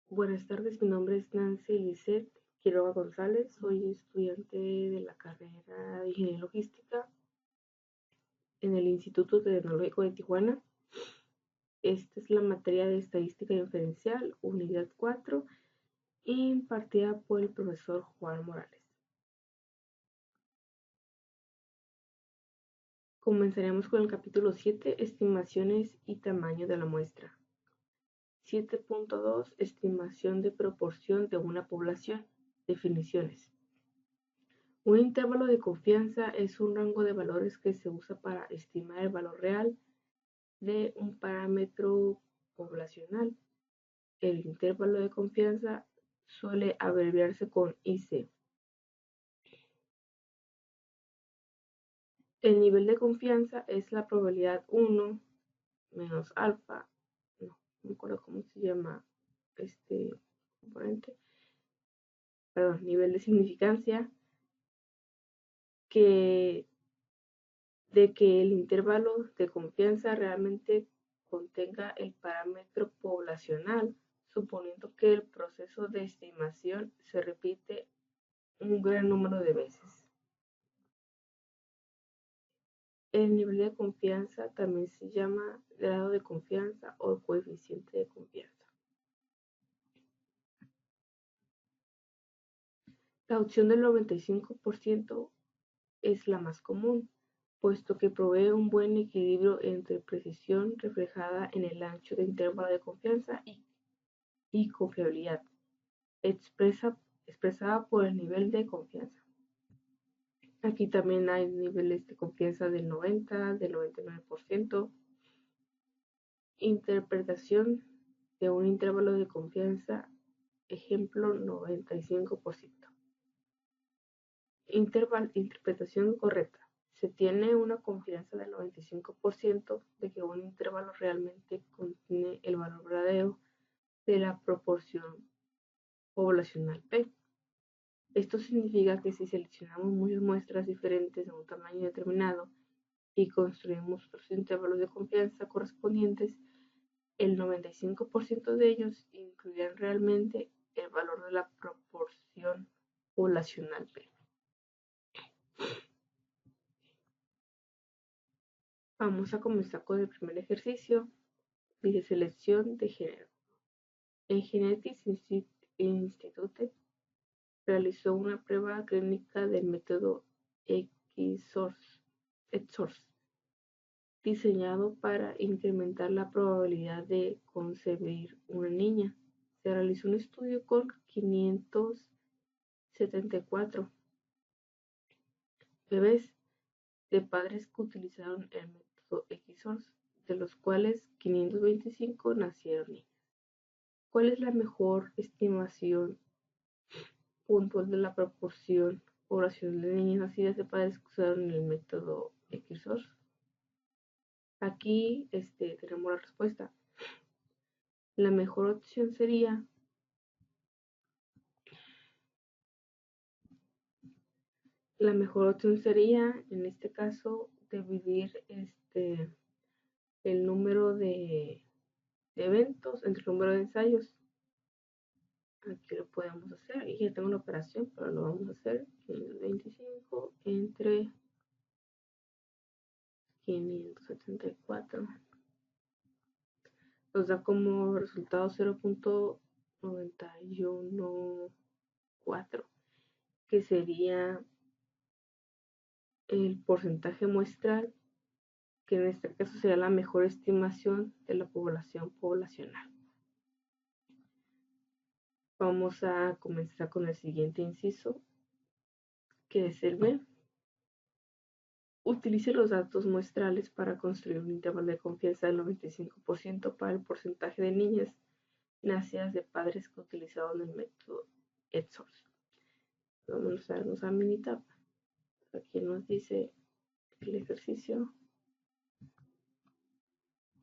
Buenas tardes, mi nombre es Nancy Lisset Quiroga González, soy estudiante de la carrera de Ingeniería Logística en el Instituto Tecnológico de Tijuana. Esta es la materia de Estadística Inferencial, unidad 4, impartida por el profesor Juan Morales. Comenzaremos con el capítulo 7, estimaciones y tamaño de la muestra. 7.2, estimación de proporción de una población. Definiciones. Un intervalo de confianza es un rango de valores que se usa para estimar el valor real de un parámetro poblacional. El intervalo de confianza suele abreviarse con IC. El nivel de confianza es la probabilidad 1 menos alfa, no me acuerdo cómo se llama este componente, nivel de significancia de que el intervalo de confianza realmente contenga el parámetro poblacional, suponiendo que el proceso de estimación se repite un gran número de veces. El nivel de confianza también se llama grado de confianza o coeficiente de confianza. La opción del 95% es la más común, puesto que provee un buen equilibrio entre precisión reflejada en el ancho de intervalo de confianza y confiabilidad, expresada por el nivel de confianza. Aquí también hay niveles de confianza del 90, del 99%. Interpretación de un intervalo de confianza, ejemplo 95%. Interpretación correcta. Se tiene una confianza del 95% de que un intervalo realmente contiene el valor verdadero de la proporción poblacional P. Esto significa que si seleccionamos muchas muestras diferentes de un tamaño determinado y construimos los intervalos de confianza correspondientes, el 95% de ellos incluirán realmente el valor de la proporción poblacional P. Vamos a comenzar con el primer ejercicio. Dice selección de género. En Genetics Institute realizó una prueba clínica del método XORS, diseñado para incrementar la probabilidad de concebir una niña. Se realizó un estudio con 574 bebés de padres que utilizaron el método XORS, de los cuales 525 nacieron niñas. ¿Cuál es la mejor estimación puntual de la proporción poblacional de niñas nacidas de padres que usaron el método XORS? Aquí tenemos la respuesta. La mejor opción sería en este caso dividir el número de eventos entre el número de ensayos. Aquí lo podemos hacer y ya tengo una operación, pero lo vamos a hacer 525 entre 574 nos da como resultado 0.914, que sería el porcentaje muestral, que en este caso sería la mejor estimación de la población poblacional. Vamos a comenzar con el siguiente inciso, que es el B. Utilice los datos muestrales para construir un intervalo de confianza del 95% para el porcentaje de niñas nacidas de padres que utilizaron el método XORS. Vamos a darnos a Minitab. Aquí nos dice el ejercicio,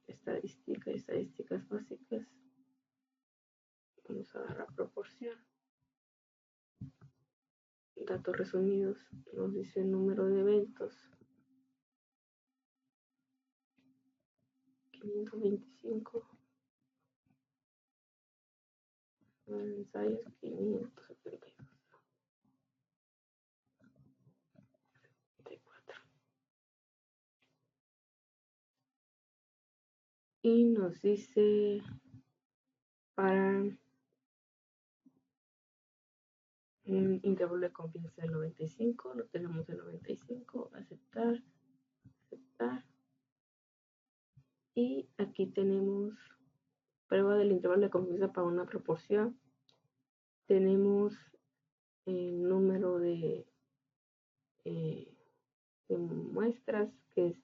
estadísticas básicas. Vamos a dar la proporción. Datos resumidos, nos dice el número de eventos. 525 ensayos 572. Y nos dice para un intervalo de confianza del 95, lo tenemos en 95, aceptar, aceptar. Y aquí tenemos prueba del intervalo de confianza para una proporción. Tenemos el número de muestras, que es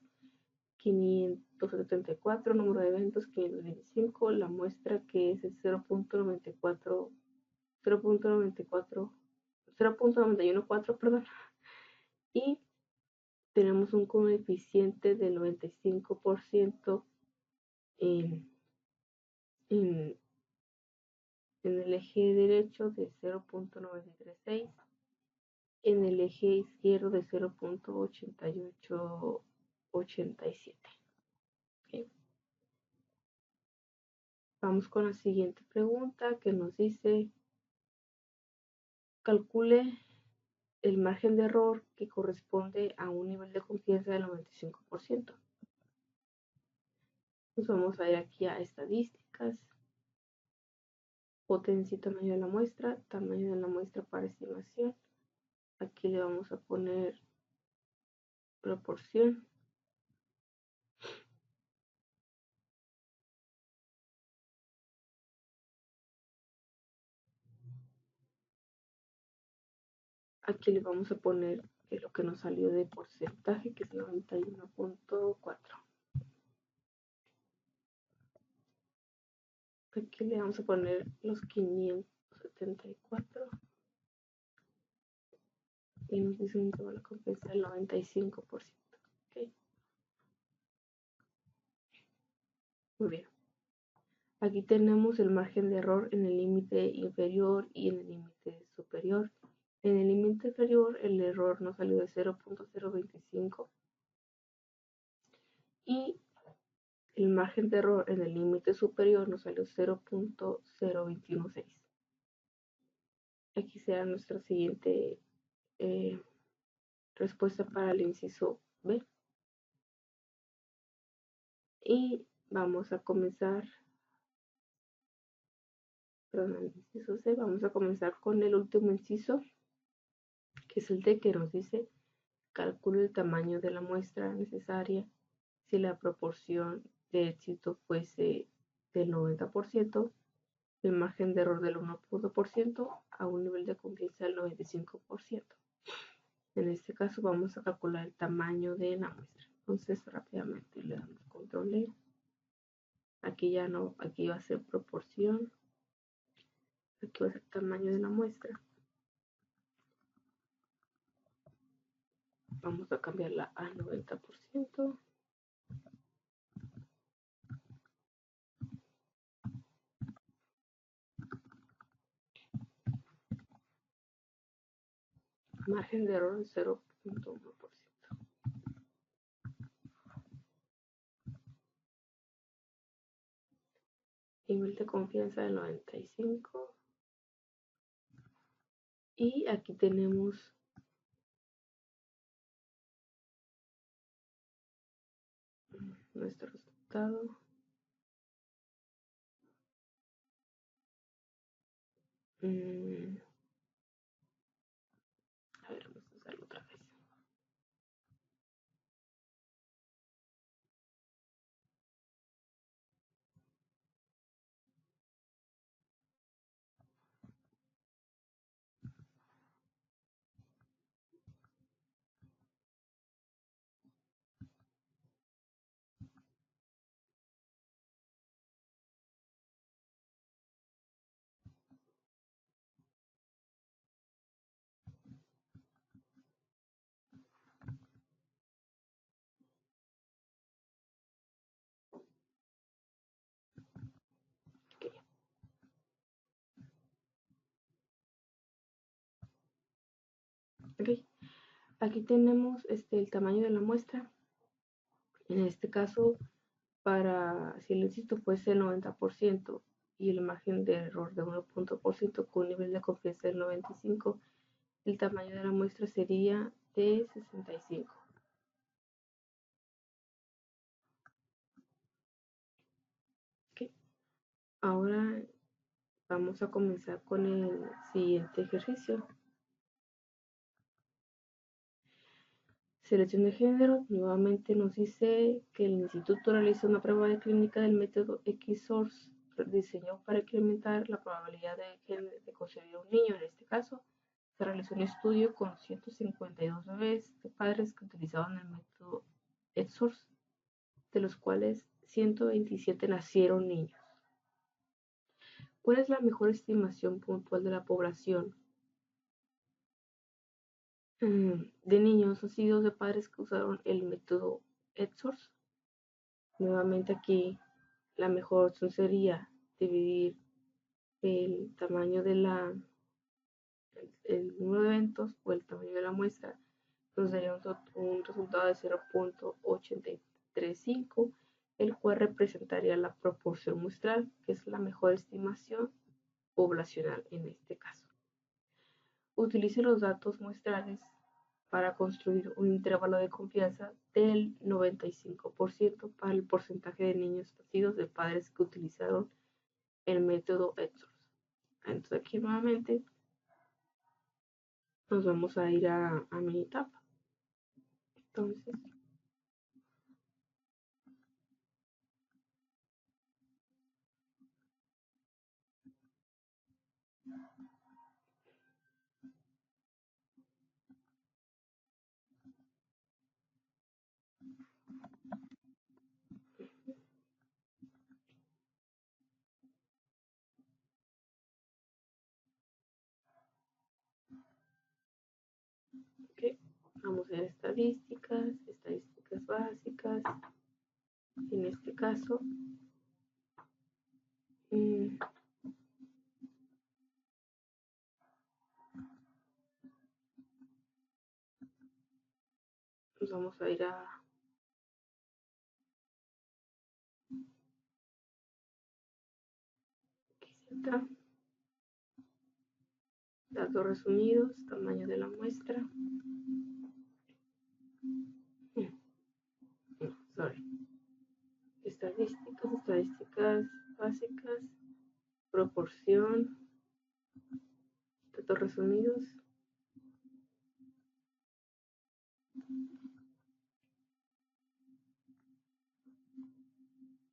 574, número de eventos 525, la muestra que es el 0.94, 0.94, 0.914, perdón, y tenemos un coeficiente del 95% en, en, en el eje derecho de 0.936, en el eje izquierdo de 0.8887. ¿Okay? Vamos con la siguiente pregunta que nos dice, calcule el margen de error que corresponde a un nivel de confianza del 95%. Nos vamos a ir aquí a estadísticas, potencia y tamaño de la muestra para estimación. Aquí le vamos a poner proporción. Aquí le vamos a poner lo que nos salió de porcentaje, que es 91.4. Aquí le vamos a poner los 574 y nos dice un intervalo de confianza del 95%. ¿Okay? Muy bien. Aquí tenemos el margen de error en el límite inferior y en el límite superior. En el límite inferior el error nos salió de 0.025 y el margen de error en el límite superior nos salió 0.0216. Aquí será nuestra siguiente respuesta para el inciso B. Y vamos a comenzar, perdón, el inciso C, vamos a comenzar con el último inciso, que es el D, que nos dice, calcule el tamaño de la muestra necesaria si la proporción de éxito fuese del 90%, el margen de error del 1% a un nivel de confianza del 95%. En este caso vamos a calcular el tamaño de la muestra. Entonces rápidamente le damos control E. Aquí ya no, aquí va a ser proporción. Aquí va a ser tamaño de la muestra. Vamos a cambiarla al 90%. Margen de error 0.1%. Nivel de confianza del 95%. Y aquí tenemos nuestro resultado. A ver, vamos a hacerlo otra vez. Okay. Okay. Aquí tenemos el tamaño de la muestra. En este caso, para si el éxito fuese el 90%, y el margen de error de 1% con un nivel de confianza del 95%, el tamaño de la muestra sería de 65. Okay. Ahora vamos a comenzar con el siguiente ejercicio. Selección de género. Nuevamente nos dice que el instituto realiza una prueba de clínica del método XSORS diseñado para incrementar la probabilidad de concebir un niño. En este caso, se realizó un estudio con 152 bebés de padres que utilizaban el método XSORS, de los cuales 127 nacieron niños. ¿Cuál es la mejor estimación puntual de la población de niños nacidos de padres que usaron el método XSORS? Nuevamente aquí la mejor opción sería dividir el tamaño de el número de eventos o el tamaño de la muestra. Nos daría un resultado de 0.835, el cual representaría la proporción muestral, que es la mejor estimación poblacional en este caso. Utilice los datos muestrales para construir un intervalo de confianza del 95% para el porcentaje de niños nacidos de padres que utilizaron el método XSORS. Entonces aquí nuevamente nos vamos a ir a mi etapa. Entonces, okay, vamos a ver estadísticas básicas. En este caso, nos vamos a ir a datos resumidos, tamaño de la muestra. Sorry. Estadísticas básicas, proporción, datos resumidos.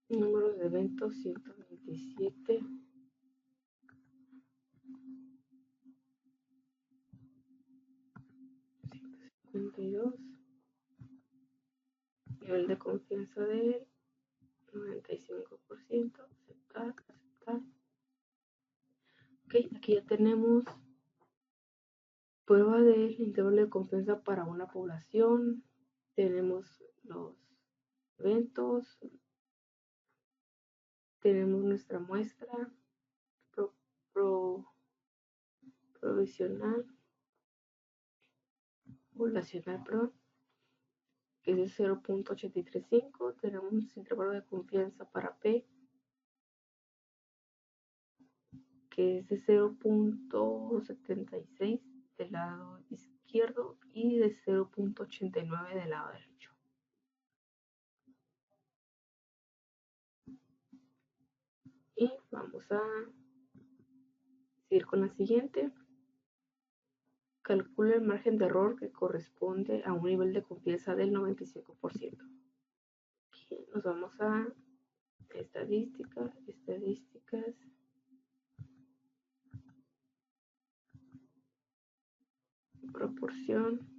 Números de eventos 127. 152. Nivel de confianza de 95%. Aceptar. Ok, aquí ya tenemos prueba del intervalo de confianza para una población. Tenemos los eventos. Tenemos nuestra muestra provisional, poblacional, perdón, que es de 0.835. Tenemos un intervalo de confianza para P, que es de 0.76 del lado izquierdo y de 0.89 del lado derecho. Y vamos a seguir con la siguiente. Calcula el margen de error que corresponde a un nivel de confianza del 95%. Aquí nos vamos a estadísticas, proporción,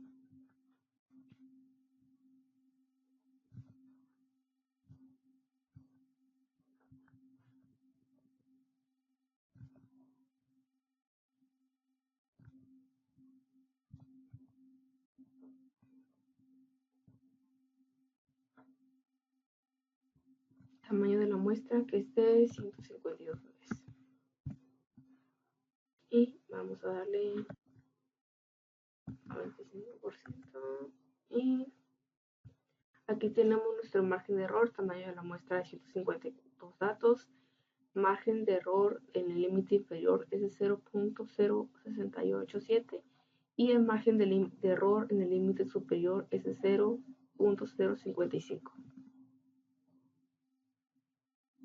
tamaño de la muestra, que es de 152 bebés. Y vamos a darle a 25%. Y aquí tenemos nuestro margen de error, tamaño de la muestra de 152 datos. margen de error en el límite inferior es de 0.0687 y el margen de error en el límite superior es de 0.055.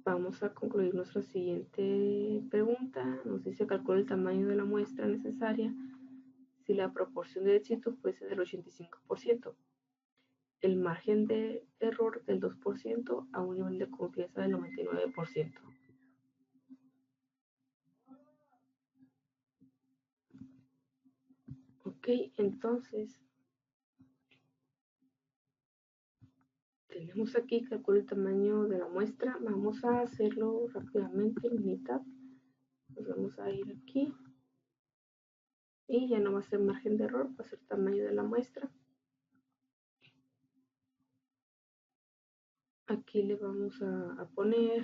Vamos a concluir nuestra siguiente pregunta. Nos dice: calcula el tamaño de la muestra necesaria si la proporción de éxito fuese del 85%, el margen de error del 2% a un nivel de confianza del 99%. Ok, entonces tenemos aquí: calcula el tamaño de la muestra. Vamos a hacerlo rápidamente en mitad. Nos vamos a ir aquí y ya no va a ser margen de error, va a ser tamaño de la muestra. Aquí le vamos a poner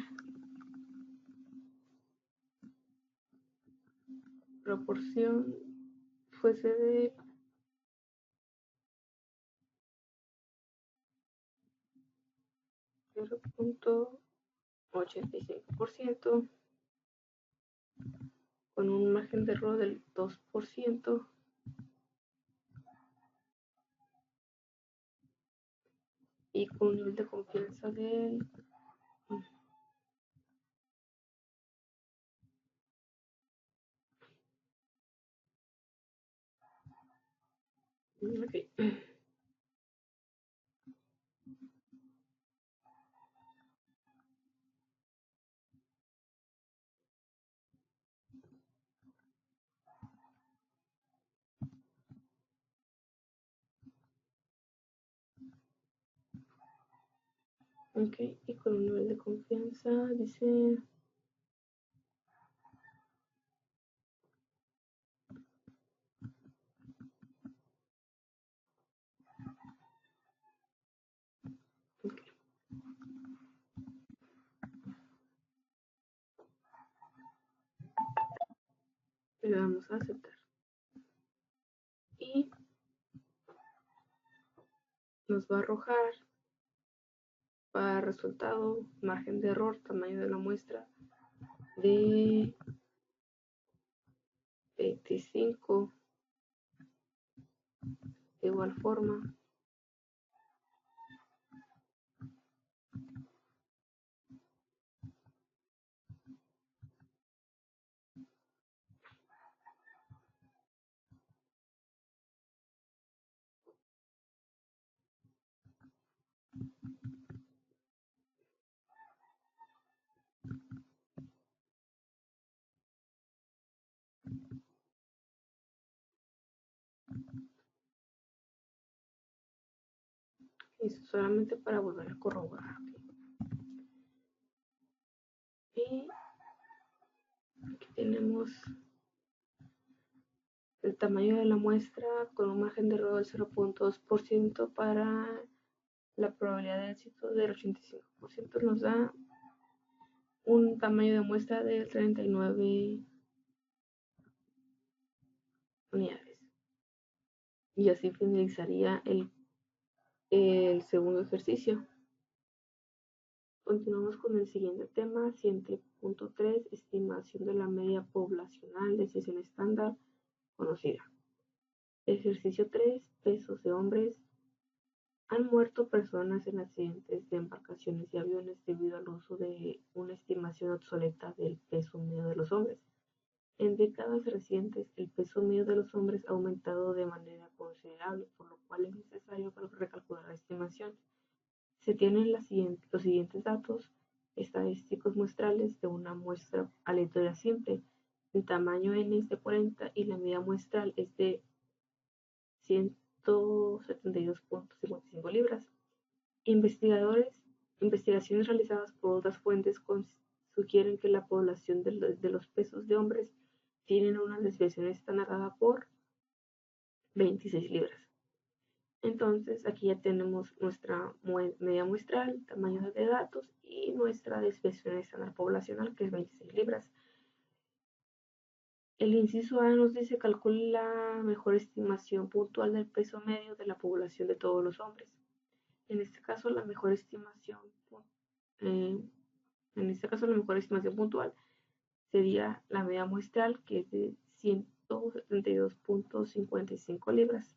proporción fuese de 0.85% con un margen de error del 2% y con un nivel de confianza del okay. Ok, y con un nivel de confianza dice okay. Le damos a aceptar y nos va a arrojar para resultado margen de error, tamaño de la muestra de 25. De igual forma, y solamente para volver a corroborar. Y aquí tenemos el tamaño de la muestra con un margen de error del 0.2% para la probabilidad de éxito del 85%. Nos da un tamaño de muestra de 39 unidades. Y así finalizaría el segundo ejercicio. Continuamos con el siguiente tema, 7.3, estimación de la media poblacional, decisión estándar conocida. Ejercicio 3, pesos de hombres. Han muerto personas en accidentes de embarcaciones y aviones debido al uso de una estimación obsoleta del peso medio de los hombres. En décadas recientes, el peso medio de los hombres ha aumentado de manera considerable, por lo cual es necesario recalcular la estimación. Se tienen los siguientes datos estadísticos muestrales de una muestra aleatoria simple. El tamaño n es de 40 y la medida muestral es de 172.55 libras. Investigaciones realizadas por otras fuentes sugieren que la población de los pesos de hombres tienen una desviación estándar dada por 26 libras. Entonces aquí ya tenemos nuestra media muestral, tamaño de datos y nuestra desviación estándar poblacional, que es 26 libras. El inciso A nos dice: calcula la mejor estimación puntual del peso medio de la población de todos los hombres. En este caso, la mejor estimación En este caso, la mejor estimación puntual sería la media muestral, que es de 172.55 libras.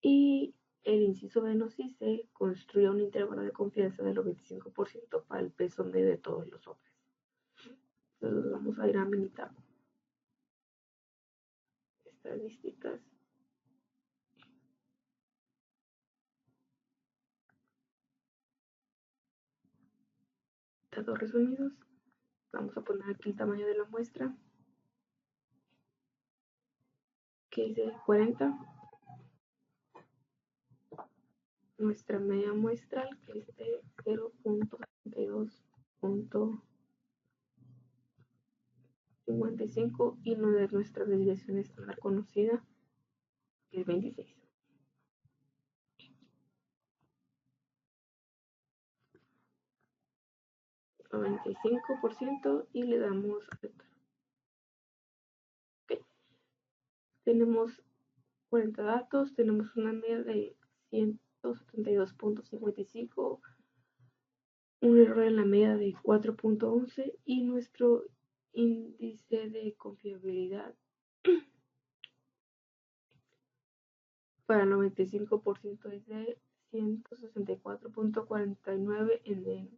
Y el inciso B nos dice: construye un intervalo de confianza del 25% para el peso medio de todos los hombres. Entonces vamos a ir a militar estadísticas. Datos resumidos. Vamos a poner aquí el tamaño de la muestra, que es de 40. Nuestra media muestral, que es de 0.32.55, y no de nuestra desviación estándar conocida, que es 26. A 25% y le damos aceptar. Okay. Tenemos 40 datos, tenemos una media de 172.55, un error en la media de 4.11 y nuestro índice de confiabilidad para el 95% es de 164.49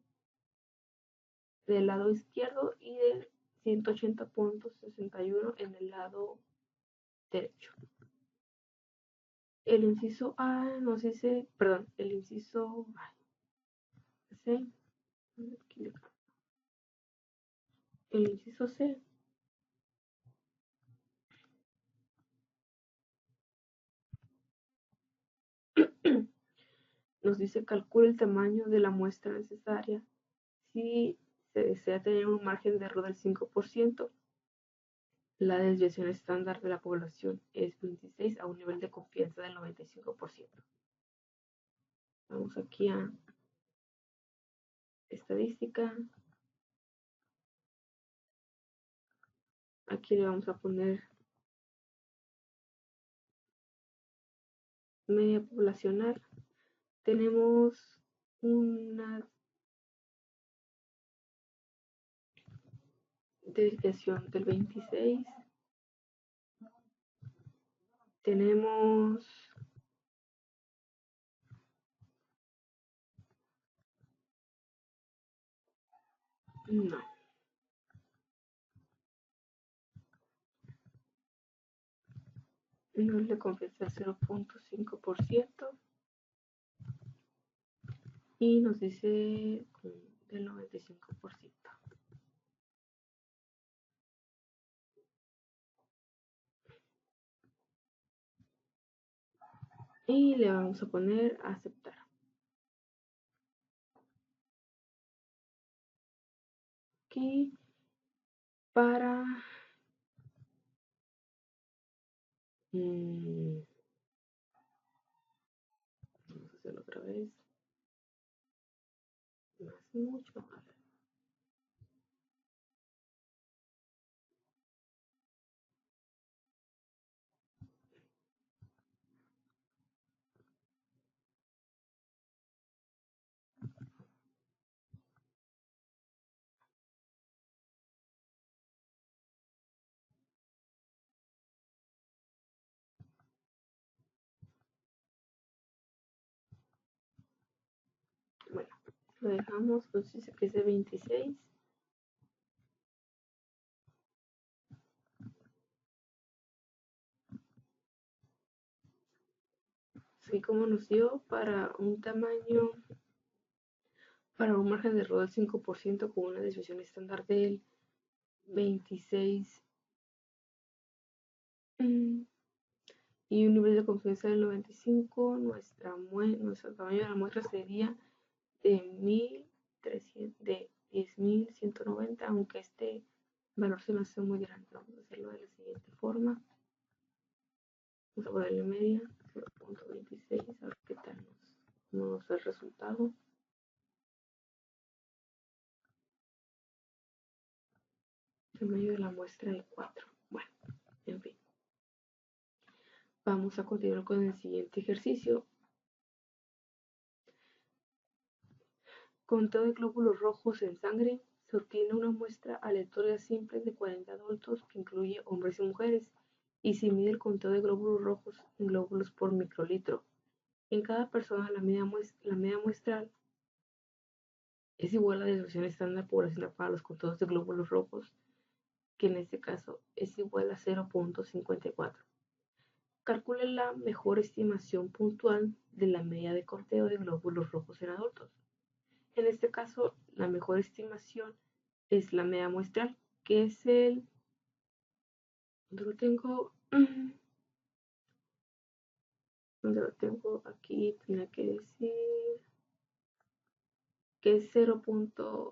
del lado izquierdo y de 180.61 en el lado derecho. El inciso A nos dice, perdón, el inciso C, el inciso C nos dice: calcula el tamaño de la muestra necesaria si se desea tener un margen de error del 5%. La desviación estándar de la población es 26 a un nivel de confianza del 95%. Vamos aquí a estadística. Aquí le vamos a poner media poblacional. Tenemos una desviación del 26. Tenemos no. Nivel de confianza 0.5% y nos dice del 95%. Y le vamos a poner a aceptar. Aquí para vamos a hacerlo otra vez. Más, mucho más. Bueno, lo dejamos, entonces que es de 26. Así como nos dio para un tamaño, para un margen de error del 5% con una desviación estándar del 26 y un nivel de confianza del 95, nuestro tamaño de la muestra sería de 10.190, aunque este valor se nos hace muy grande. Vamos a hacerlo de la siguiente forma. Vamos a ponerle media 0.26, a ver qué tal nos da el resultado. Tamaño de la muestra de 4. Bueno, en fin. Vamos a continuar con el siguiente ejercicio. Conteo de glóbulos rojos en sangre. Se obtiene una muestra aleatoria simple de 40 adultos que incluye hombres y mujeres y se mide el conteo de glóbulos rojos en glóbulos por microlitro. En cada persona la media muestral es igual a la desviación estándar poblacional para los conteos de glóbulos rojos, que en este caso es igual a 0.54. Calcule la mejor estimación puntual de la media de conteo de glóbulos rojos en adultos. En este caso, la mejor estimación es la media muestral, que es ¿dónde lo tengo? ¿Dónde lo tengo? Aquí tenía que decir que es 0.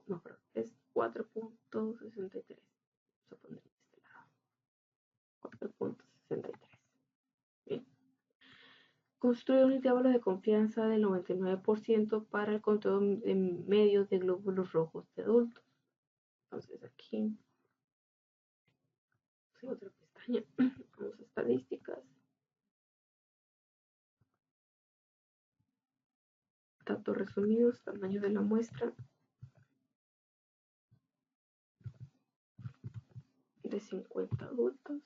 No, perdón, es 4.63. Vamos a poner este lado. 4.63. Bien. Construye un intervalo de confianza del 99% para el conteo de medio de glóbulos rojos de adultos. Entonces aquí, otra pestaña, vamos a estadísticas. Datos resumidos, tamaño de la muestra de 50 adultos.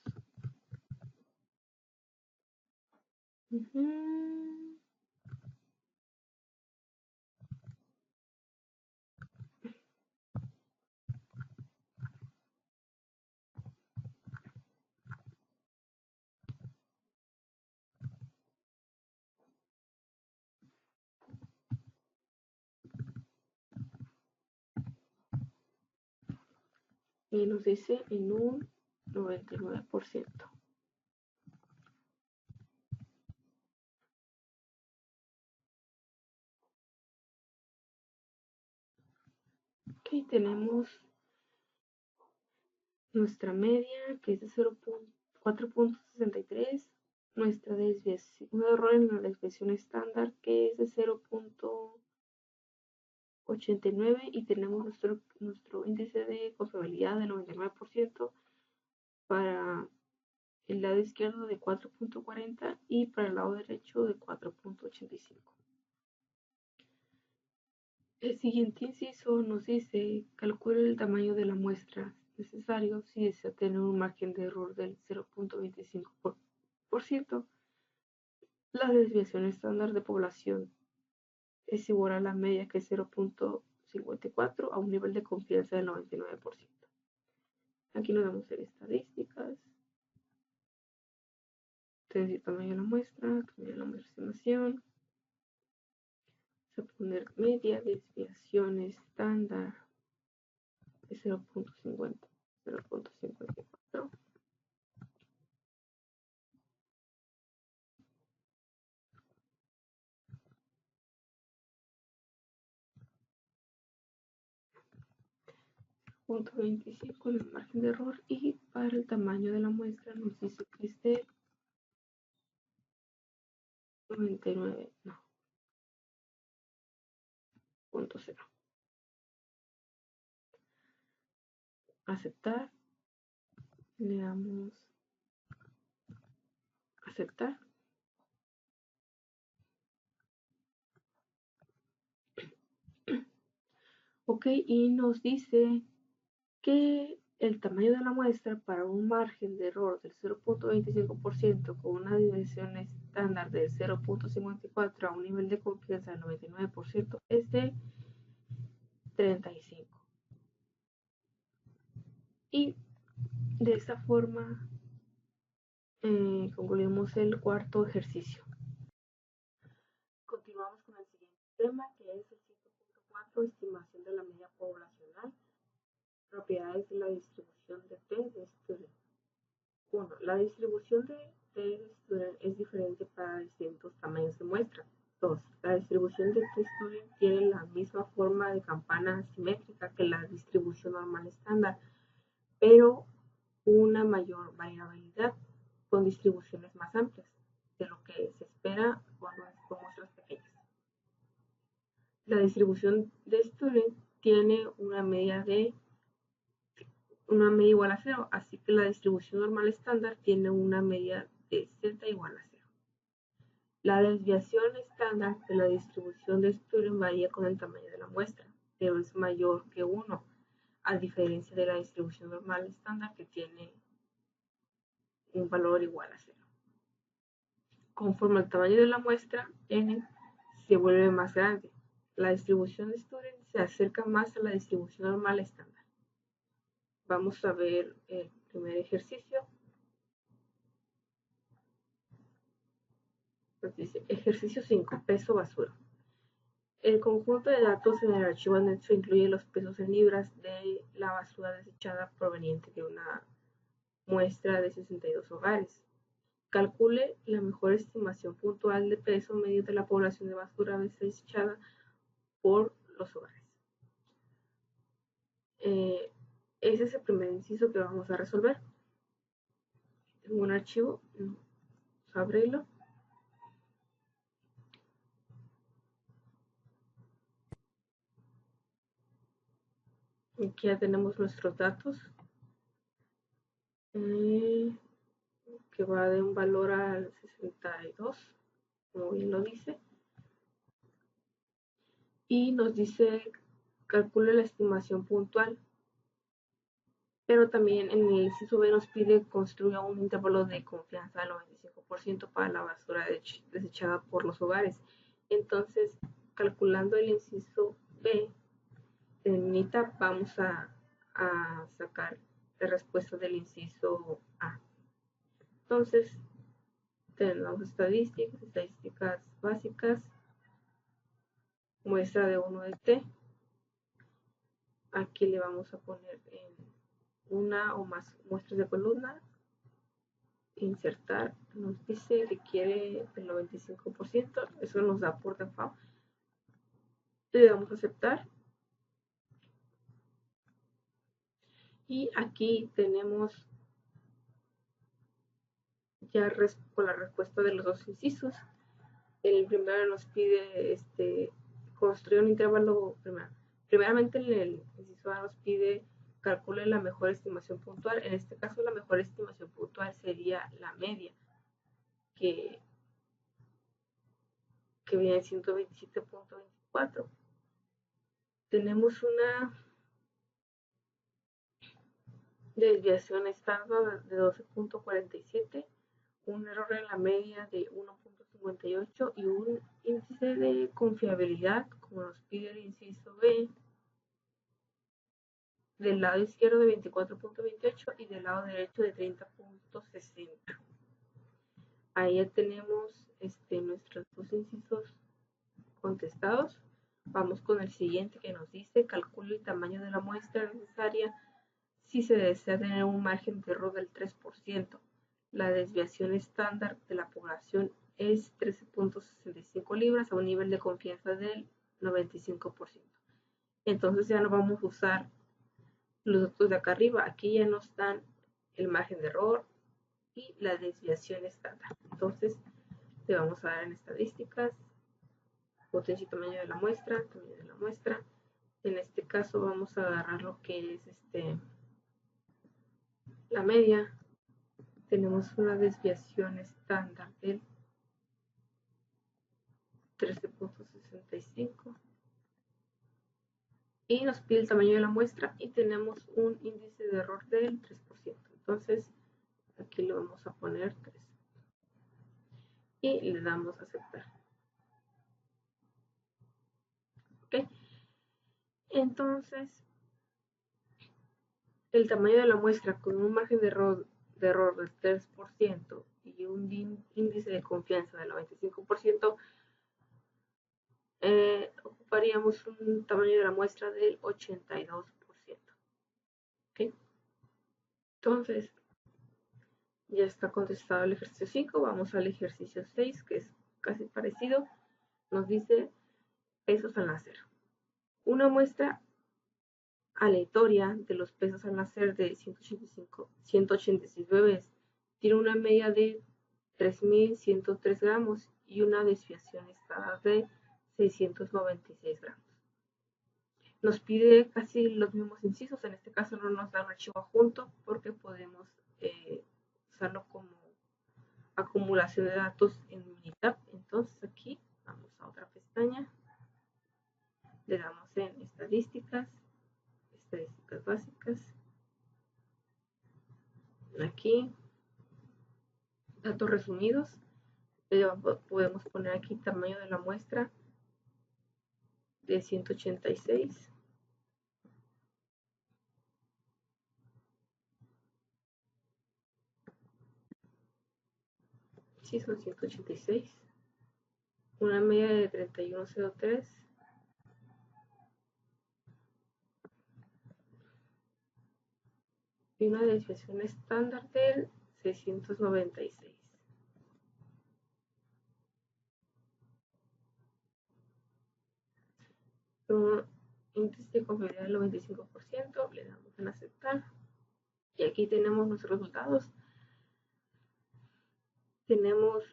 Y nos dice en un 99%. Ok, tenemos nuestra media, que es de 4.63, nuestra desviación, un error en la desviación estándar, que es de 0.89, y tenemos nuestro índice de confiabilidad de 99% para el lado izquierdo de 4.40 y para el lado derecho de 4.85. El siguiente inciso nos dice: calcule el tamaño de la muestra necesario si desea tener un margen de error del 0.25%. La desviación estándar de población es igual a la media, que es 0.54, a un nivel de confianza del 99%. Aquí nos vamos a ver estadísticas. Entonces, tamaño de la muestra, tamaño de la muestra estimación. Vamos a poner media desviación estándar de 0.50, 0.54. .25 en el margen de error, y para el tamaño de la muestra nos dice que es de 99, no, 0.0. Aceptar, le damos aceptar. Ok, y nos dice que el tamaño de la muestra para un margen de error del 0.25% con una desviación estándar del 0.54 a un nivel de confianza del 99% es de 35. Y de esta forma concluimos el cuarto ejercicio. Continuamos con el siguiente tema, que es el 5.4, estimación de la media poblacional. Propiedades de la distribución de T de Student. 1. La distribución de T de Student es diferente para distintos tamaños de muestra. 2. La distribución de T Student tiene la misma forma de campana simétrica que la distribución normal estándar, pero una mayor variabilidad con distribuciones más amplias de lo que se espera con muestras pequeñas. La distribución de Student tiene una media igual a 0, así que la distribución normal estándar tiene una media de z igual a 0. La desviación estándar de la distribución de Student varía con el tamaño de la muestra. 0 es mayor que 1, a diferencia de la distribución normal estándar que tiene un valor igual a 0. Conforme el tamaño de la muestra, n se vuelve más grande. La distribución de Student se acerca más a la distribución normal estándar. Vamos a ver el primer ejercicio. Nos dice, ejercicio 5, peso basura. El conjunto de datos en el archivo anexo incluye los pesos en libras de la basura desechada proveniente de una muestra de 62 hogares. Calcule la mejor estimación puntual de peso medio de la población de basura desechada por los hogares. Ese es el primer inciso que vamos a resolver. Tengo un archivo, vamos a abrirlo. Aquí ya tenemos nuestros datos, que va de un valor al 62, como bien lo dice. Y nos dice, calcule la estimación puntual. Pero también en el inciso B nos pide construya un intervalo de confianza del 95% para la basura desechada por los hogares. Entonces, calculando el inciso B, en vamos a sacar la respuesta del inciso A. Entonces, tenemos estadísticas básicas, muestra de 1 de T. Aquí le vamos a poner en una o más muestras de columna, insertar, nos dice que quiere el 95%, eso nos da por default. Le damos a aceptar. Y aquí tenemos ya con la respuesta de los dos incisos. El primero nos pide construir un intervalo. Primeramente en el inciso A nos pide calcule la mejor estimación puntual. En este caso la mejor estimación puntual sería la media, que viene 127.24. Tenemos una desviación estándar de 12.47, un error en la media de 1.58 y un índice de confiabilidad, como nos pide el inciso B, del lado izquierdo de 24.28 y del lado derecho de 30.60. Ahí ya tenemos nuestros dos incisos contestados. Vamos con el siguiente, que nos dice calcule el tamaño de la muestra necesaria si se desea tener un margen de error del 3%. La desviación estándar de la población es 13.65 libras a un nivel de confianza del 95%. Entonces ya no vamos a usar los datos de acá arriba. Aquí ya nos dan el margen de error y la desviación estándar. Entonces le vamos a dar en estadísticas, potencia y tamaño de la muestra, En este caso vamos a agarrar lo que es la media. Tenemos una desviación estándar del 13.65 y nos pide el tamaño de la muestra y tenemos un índice de error del 3%. Entonces aquí le vamos a poner 3 y le damos a aceptar. Ok, entonces el tamaño de la muestra con un margen de error del 3% y un índice de confianza del 95%, ocuparíamos un tamaño de la muestra del 82%. ¿Okay? Entonces, ya está contestado el ejercicio 5. Vamos al ejercicio 6, que es casi parecido. Nos dice pesos al nacer. Una muestra aleatoria de los pesos al nacer de 186 bebés tiene una media de 3.103 gramos y una desviación estándar de 696 gramos. Nos pide casi los mismos incisos, en este caso no nos da un archivo adjunto porque podemos usarlo como acumulación de datos en Minitab. Entonces aquí vamos a otra pestaña, le damos en estadísticas. Aquí, datos resumidos. Podemos poner aquí tamaño de la muestra de 186. Sí, son 186. Una media de 3103. Y una desviación estándar del 696. Un índice de confiabilidad del 95%, le damos en aceptar. Y aquí tenemos nuestros resultados. Tenemos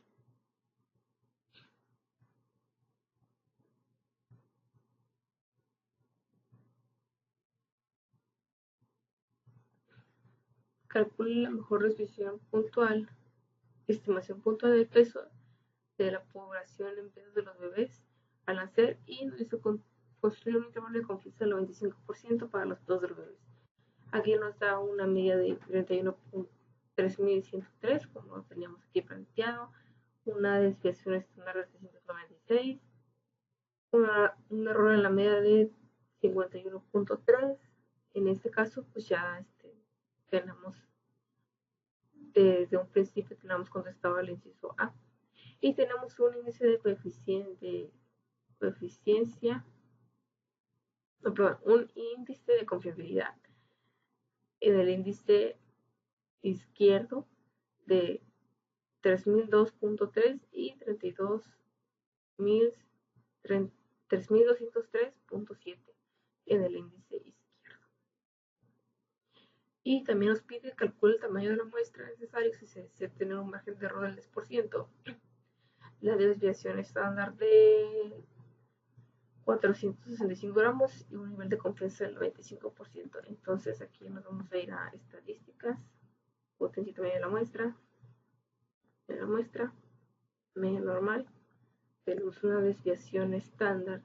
calcule la mejor desviación puntual, estimación puntual del peso de la población en pesos de los bebés al nacer y nos hizo construir un intervalo de confianza del 95% para los dos de los bebés. Aquí nos da una media de 31.3103, como teníamos aquí planteado, una desviación estándar de 696, un error en la media de 51.3. En este caso, pues ya tenemos desde un principio tenemos contestado el inciso A. Y tenemos un índice de coeficiencia, no, perdón, un índice de confiabilidad en el índice izquierdo de 3002.3 y 3203.7 en el índice izquierdo. Y también nos pide calcular el tamaño de la muestra necesario si se desea tener un margen de error del 10%, la desviación estándar de 465 gramos y un nivel de confianza del 95%. Entonces aquí nos vamos a ir a estadísticas, potencia y tamaño de la muestra, media normal. Tenemos una desviación estándar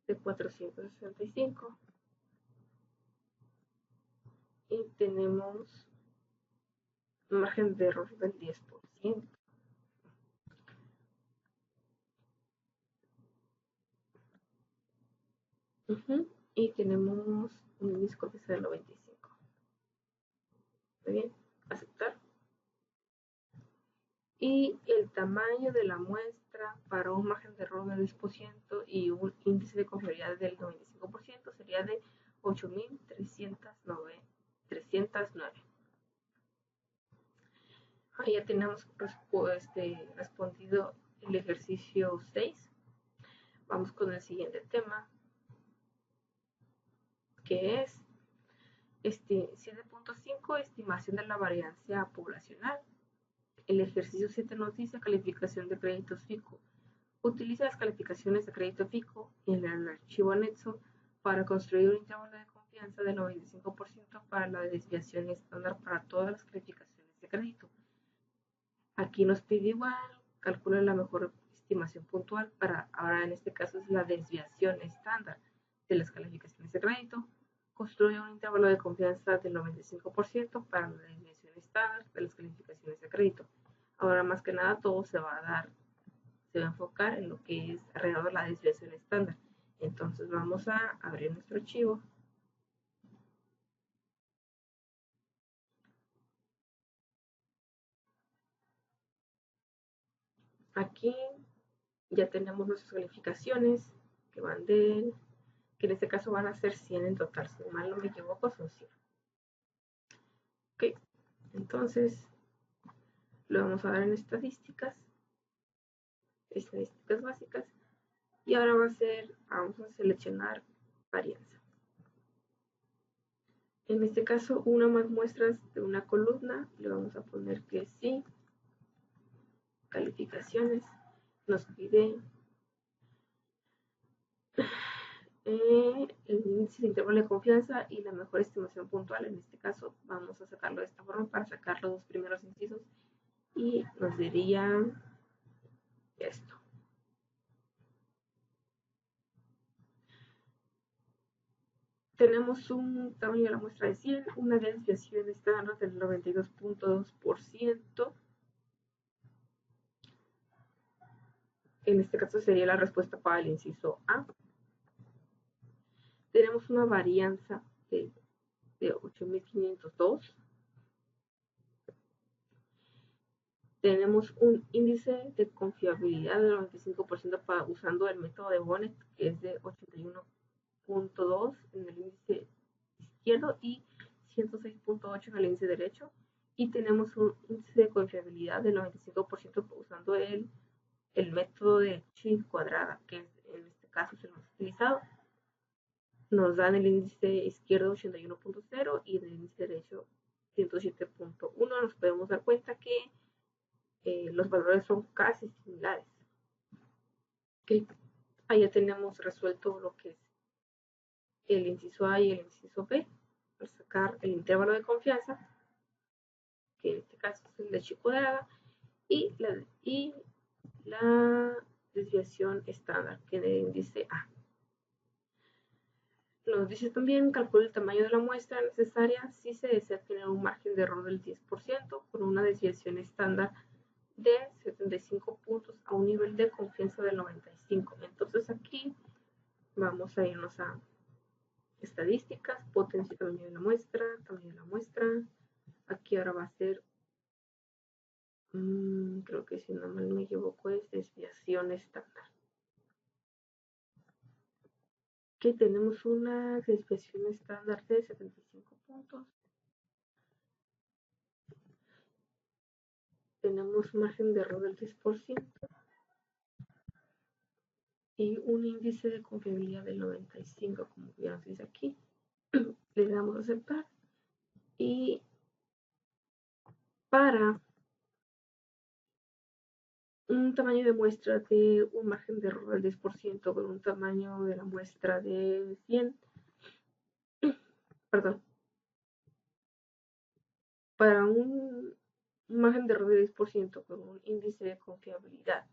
de 465 y tenemos un margen de error del 10%. Y tenemos un índice de confianza del 95. Muy bien, aceptar. Y el tamaño de la muestra para un margen de error del 10% y un índice de confiabilidad del 95% sería de 8.309. Ahí ya tenemos respondido el ejercicio 6. Vamos con el siguiente tema, que es 7.5, estimación de la varianza poblacional. El ejercicio 7 nos dice calificación de créditos FICO. Utiliza las calificaciones de crédito FICO en el archivo anexo para construir un intervalo de confianza del 95% para la desviación estándar para todas las calificaciones de crédito. Aquí nos pide igual, calcula la mejor estimación puntual para, ahora en este caso es la desviación estándar de las calificaciones de crédito. Construye un intervalo de confianza del 95% para la desviación estándar de las calificaciones de crédito. Ahora más que nada todo se va a enfocar en lo que es alrededor de la desviación estándar. Entonces vamos a abrir nuestro archivo. Aquí ya tenemos nuestras calificaciones que van que en este caso van a ser 100 en total, si mal no me equivoco son 100. Ok, entonces lo vamos a dar en estadísticas básicas, y ahora vamos a seleccionar varianza. En este caso, una más muestras de una columna, le vamos a poner que sí, calificaciones, nos pide el índice de intervalo de confianza y la mejor estimación puntual. En este caso vamos a sacarlo de esta forma para sacar los dos primeros incisos y nos diría esto. tenemos un tamaño de la muestra de 100, una desviación estándar del 92.2%. En este caso sería la respuesta para el inciso A. Tenemos una varianza de 8502. Tenemos un índice de confiabilidad del 95% usando el método de Bonnet, que es de 81.2 en el índice izquierdo y 106.8 en el índice derecho. Y tenemos un índice de confiabilidad del 95% usando el método de chi cuadrada, que en este caso es el más utilizado. Nos dan el índice izquierdo 81.0 y el índice derecho 107.1. Nos podemos dar cuenta que los valores son casi similares. Okay. Ahí ya tenemos resuelto lo que es el inciso A y el inciso B. Para sacar el intervalo de confianza, que en este caso es el de chi cuadrada, y la desviación estándar, que es el índice A. Nos dice también, calcula el tamaño de la muestra necesaria si se desea tener un margen de error del 10% con una desviación estándar de 75 puntos a un nivel de confianza del 95. Entonces aquí vamos a irnos a estadísticas, potencia y tamaño de la muestra, Aquí ahora va a ser, creo que si no me equivoco es desviación estándar. Aquí tenemos una desviación estándar de 75 puntos. Tenemos margen de error del 10% y un índice de confiabilidad del 95, como ya nos dice aquí. Le damos a aceptar y para un tamaño de muestra de un margen de error del 10% con un tamaño de la muestra de 100, perdón, para un margen de error del 10% con un índice de confiabilidad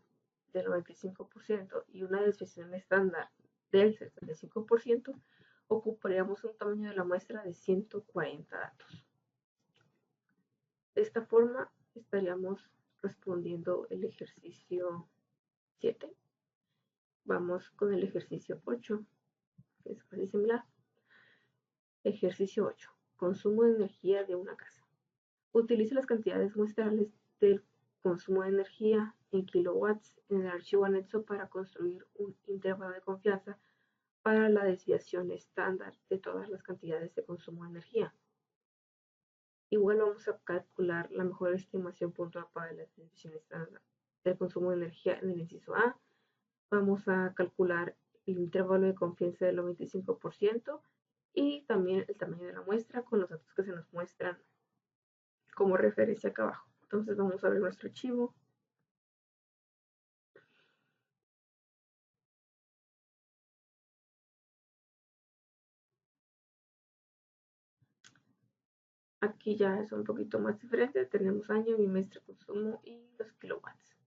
del 95% y una desviación estándar del 75%, ocuparíamos un tamaño de la muestra de 140 datos. De esta forma estaríamos respondiendo el ejercicio 7. Vamos con el ejercicio 8, que es casi similar. Ejercicio 8. Consumo de energía de una casa. Utilice las cantidades muestrales del consumo de energía en kilowatts en el archivo anexo para construir un intervalo de confianza para la desviación estándar de todas las cantidades de consumo de energía. Igual vamos a calcular la mejor estimación puntual para la desviación estándar del consumo de energía en el inciso A. Vamos a calcular el intervalo de confianza del 95% y también el tamaño de la muestra con los datos que se nos muestran como referencia acá abajo. Entonces vamos a ver nuestro archivo. Aquí ya es un poquito más diferente. Tenemos año, bimestre, consumo y los kilowatts.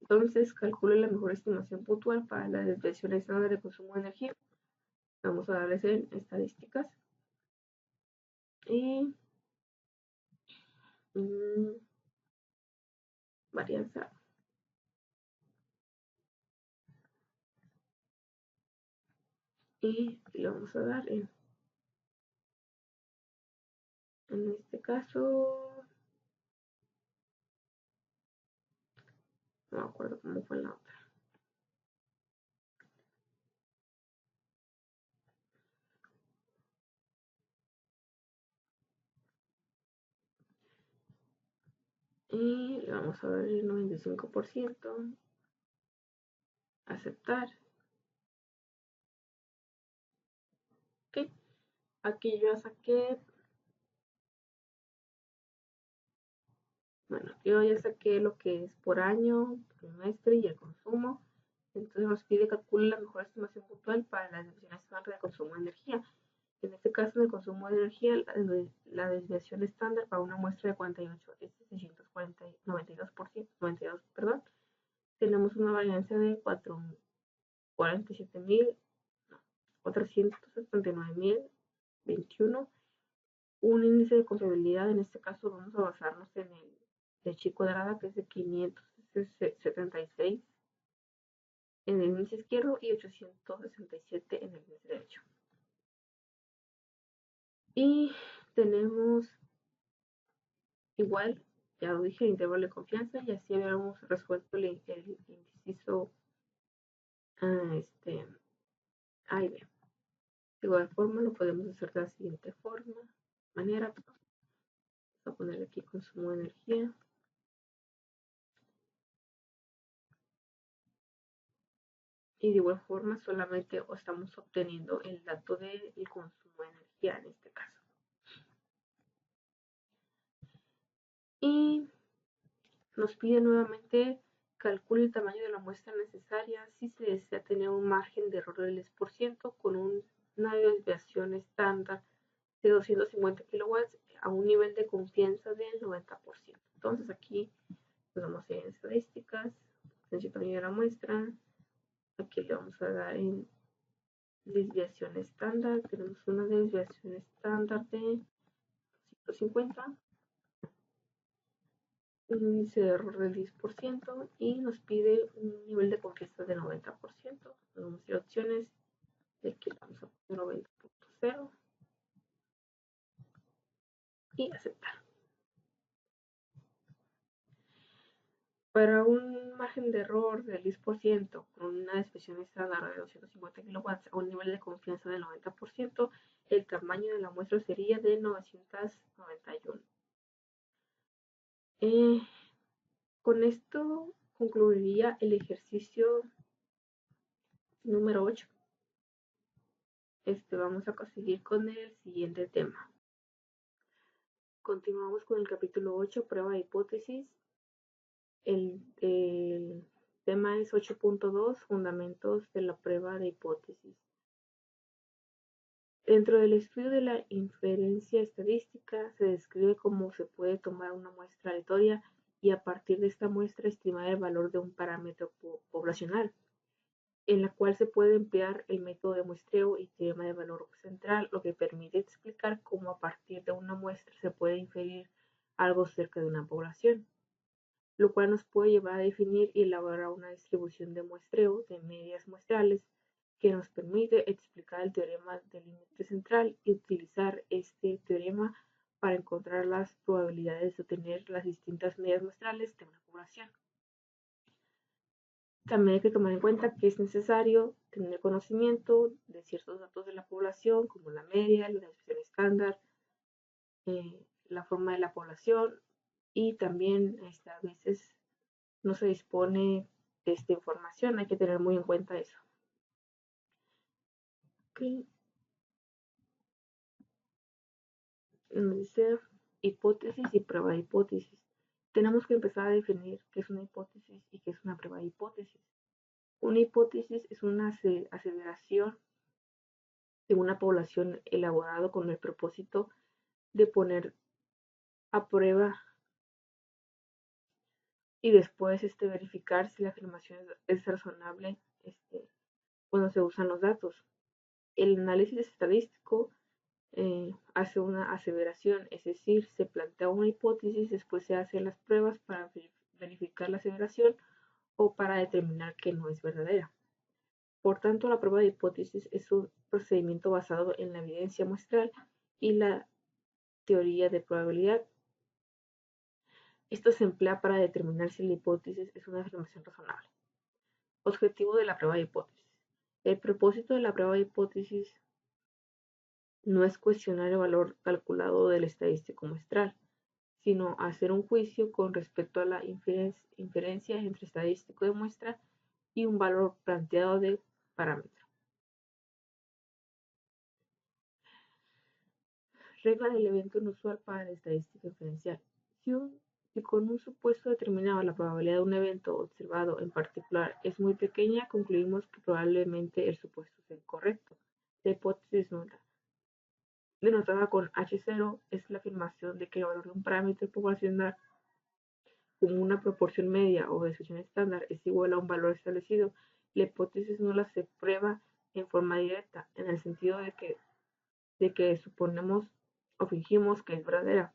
Entonces calcule la mejor estimación puntual para la desviación estándar de consumo de energía. Vamos a darles en estadísticas. Y varianza. Y le vamos a dar en este caso, no me acuerdo cómo fue la otra. Y le vamos a dar el 95%, aceptar. Ok, aquí yo saqué, bueno, yo ya saqué lo que es por año, trimestre y el consumo. Entonces nos pide calcular la mejor estimación puntual para la desviación estándar de consumo de energía. En este caso, en el consumo de energía, la desviación estándar para una muestra de 48 es de 92%, perdón. Tenemos una varianza de 47.000 479.021. Un índice de confiabilidad, en este caso vamos a basarnos en el de chi cuadrada, que es de 576 en el índice izquierdo y 867 en el índice derecho. Y tenemos igual, ya lo dije, el intervalo de confianza, y así habíamos resuelto el inciso A y B. De igual forma lo podemos hacer de la siguiente manera. Vamos a poner aquí consumo de energía. Y de igual forma solamente estamos obteniendo el dato del consumo de energía en este caso. Y nos pide nuevamente calcule el tamaño de la muestra necesaria si se desea tener un margen de error del 10% con una desviación estándar de 250 kilowatts a un nivel de confianza del 90%. Entonces aquí pues vamos a ir en estadísticas, el tamaño de la muestra, aquí le vamos a dar en desviación estándar, tenemos una desviación estándar de 150, un índice de error del 10% y nos pide un nivel de confianza del 90%. Vamos a ir a opciones, de aquí vamos a poner 90.0 y aceptar. Para un margen de error del 10% con una desviación estándar de 250 kilowatts a un nivel de confianza del 90%, el tamaño de la muestra sería de 991. Con esto concluiría el ejercicio número 8. Vamos a seguir con el siguiente tema. Continuamos con el capítulo 8, prueba de hipótesis. El tema es 8.2, fundamentos de la prueba de hipótesis. Dentro del estudio de la inferencia estadística se describe cómo se puede tomar una muestra aleatoria y a partir de esta muestra estimar el valor de un parámetro poblacional, en la cual se puede emplear el método de muestreo y teorema de valor central, lo que permite explicar cómo a partir de una muestra se puede inferir algo cerca de una población, lo cual nos puede llevar a definir y elaborar una distribución de muestreo de medias muestrales que nos permite explicar el teorema del límite central y utilizar este teorema para encontrar las probabilidades de obtener las distintas medias muestrales de una población. También hay que tomar en cuenta que es necesario tener conocimiento de ciertos datos de la población, como la media, la desviación estándar, la forma de la población, y también a veces no se dispone de esta información, hay que tener muy en cuenta eso. Okay. Nos dice hipótesis y prueba de hipótesis. Tenemos que empezar a definir qué es una hipótesis y qué es una prueba de hipótesis. Una hipótesis es una aseveración de una población elaborado con el propósito de poner a prueba y después verificar si la afirmación es razonable cuando se usan los datos. El análisis estadístico hace una aseveración, es decir, se plantea una hipótesis, después se hacen las pruebas para verificar la aseveración o para determinar que no es verdadera. Por tanto, la prueba de hipótesis es un procedimiento basado en la evidencia muestral y la teoría de probabilidad. Esto se emplea para determinar si la hipótesis es una afirmación razonable. Objetivo de la prueba de hipótesis. El propósito de la prueba de hipótesis no es cuestionar el valor calculado del estadístico muestral, sino hacer un juicio con respecto a la inferencia entre estadístico de muestra y un valor planteado de parámetro. Regla del evento inusual para la estadística inferencial. Si con un supuesto determinado la probabilidad de un evento observado en particular es muy pequeña, concluimos que probablemente el supuesto sea incorrecto. La hipótesis nula, denotada con H0, es la afirmación de que el valor de un parámetro poblacional con una proporción media o desviación estándar es igual a un valor establecido. La hipótesis nula se prueba en forma directa, en el sentido de que suponemos o fingimos que es verdadera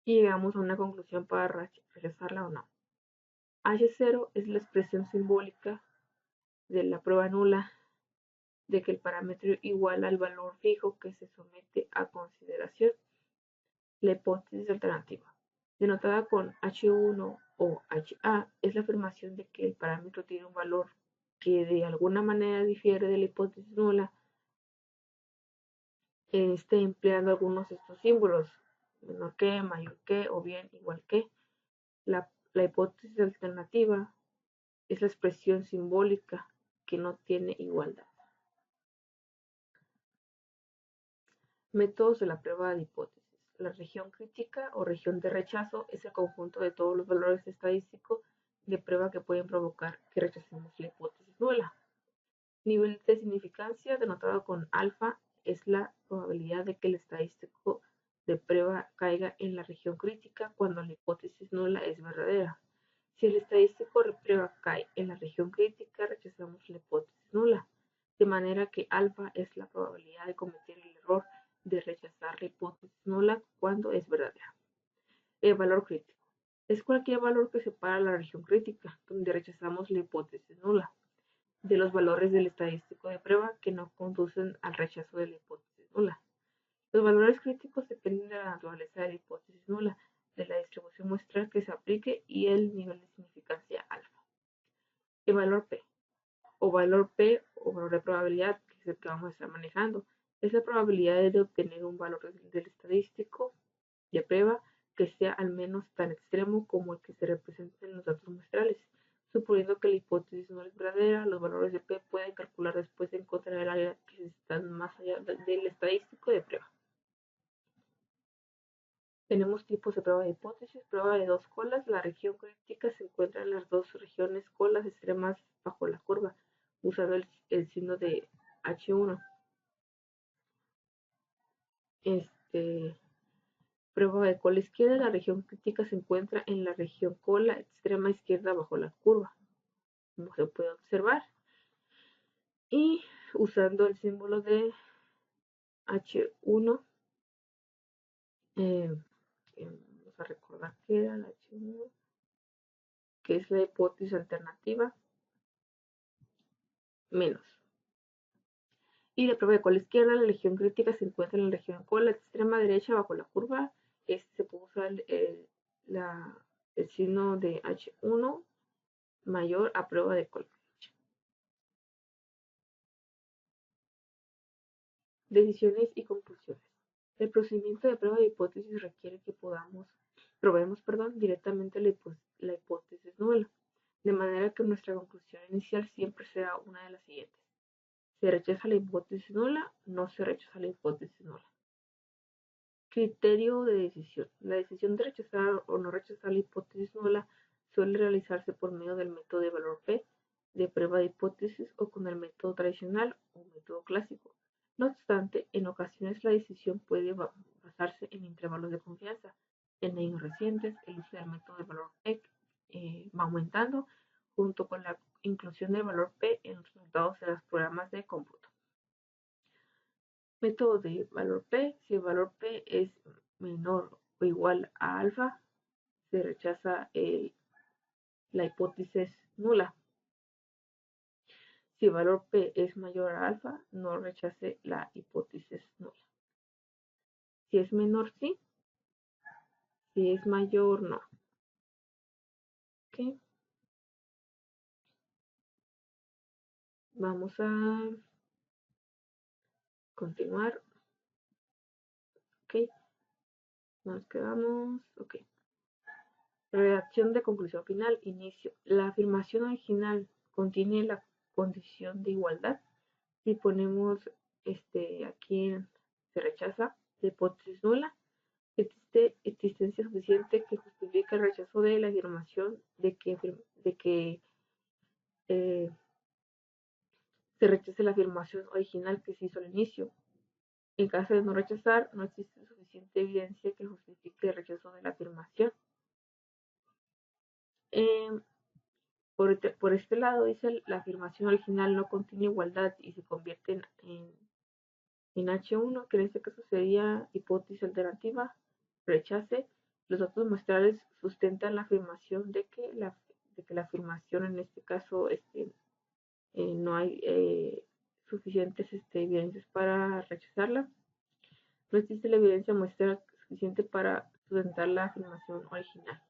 y llegamos a una conclusión para rechazarla o no. H0 es la expresión simbólica de la prueba nula de que el parámetro iguala al valor fijo que se somete a consideración. La hipótesis alternativa, denotada con H1 o HA, es la afirmación de que el parámetro tiene un valor que de alguna manera difiere de la hipótesis nula, empleando algunos de estos símbolos, menor que, mayor que o bien igual que. La hipótesis alternativa es la expresión simbólica que no tiene igualdad. Métodos de la prueba de hipótesis. La región crítica o región de rechazo es el conjunto de todos los valores estadísticos de prueba que pueden provocar que rechacemos la hipótesis nula. Nivel de significancia, denotado con alfa, es la probabilidad de que el estadístico de prueba caiga en la región crítica cuando la hipótesis nula es verdadera. Si el estadístico de prueba cae en la región crítica, rechazamos la hipótesis nula, de manera que alfa es la probabilidad de cometer el error de rechazar la hipótesis nula cuando es verdadera. El valor crítico es cualquier valor que separa la región crítica, donde rechazamos la hipótesis nula, de los valores del estadístico de prueba que no conducen al rechazo de la hipótesis nula. Los valores críticos dependen de la naturaleza de la hipótesis nula, de la distribución muestral que se aplique y el nivel de significancia alfa. El valor P o valor P o valor de probabilidad, que es el que vamos a estar manejando, es la probabilidad de obtener un valor del estadístico de prueba que sea al menos tan extremo como el que se representa en los datos muestrales. Suponiendo que la hipótesis no es verdadera, los valores de P pueden calcular después de encontrar el área que están más allá del estadístico de prueba. Tenemos tipos de prueba de hipótesis. Prueba de dos colas. La región crítica se encuentra en las dos regiones colas extremas bajo la curva, usando el signo de H1. Prueba de cola izquierda. La región crítica se encuentra en la región cola extrema izquierda bajo la curva, como se puede observar. Y usando el símbolo de H1, vamos a recordar que era la H1, que es la hipótesis alternativa, menos. Y de prueba de cola izquierda, la región crítica se encuentra en la región cola extrema derecha bajo la curva. Se puede usar el signo de H1 mayor a prueba de cola derecha. Decisiones y conclusiones. El procedimiento de prueba de hipótesis requiere que probemos directamente la hipótesis nula, de manera que nuestra conclusión inicial siempre será una de las siguientes. ¿Se rechaza la hipótesis nula? No se rechaza la hipótesis nula. Criterio de decisión. La decisión de rechazar o no rechazar la hipótesis nula suele realizarse por medio del método de valor P de prueba de hipótesis o con el método tradicional o método clásico. No obstante, en ocasiones la decisión puede basarse en intervalos de confianza. En años recientes, el uso del método de valor P va aumentando junto con la inclusión del valor P en los resultados de los programas de cómputo. Método de valor P. Si el valor P es menor o igual a alfa, se rechaza la hipótesis nula. Si el valor P es mayor a alfa, no rechace la hipótesis nula. Si es menor, sí. Si es mayor, no. Ok. Vamos a continuar. Ok. Nos quedamos. Ok. Redacción de conclusión final. Inicio. La afirmación original contiene la condición de igualdad. Si ponemos aquí se rechaza la hipótesis nula, existe existencia suficiente que justifica el rechazo de la afirmación de que se rechace la afirmación original que se hizo al inicio. En caso de no rechazar, no existe suficiente evidencia que justifique el rechazo de la afirmación. Por este lado, dice, la afirmación original no contiene igualdad y se convierte en H1, que en este caso sería hipótesis alternativa, rechace. Los datos muestrales sustentan la afirmación de que la afirmación en este caso no hay suficientes evidencias para rechazarla. No existe la evidencia muestral suficiente para sustentar la afirmación original.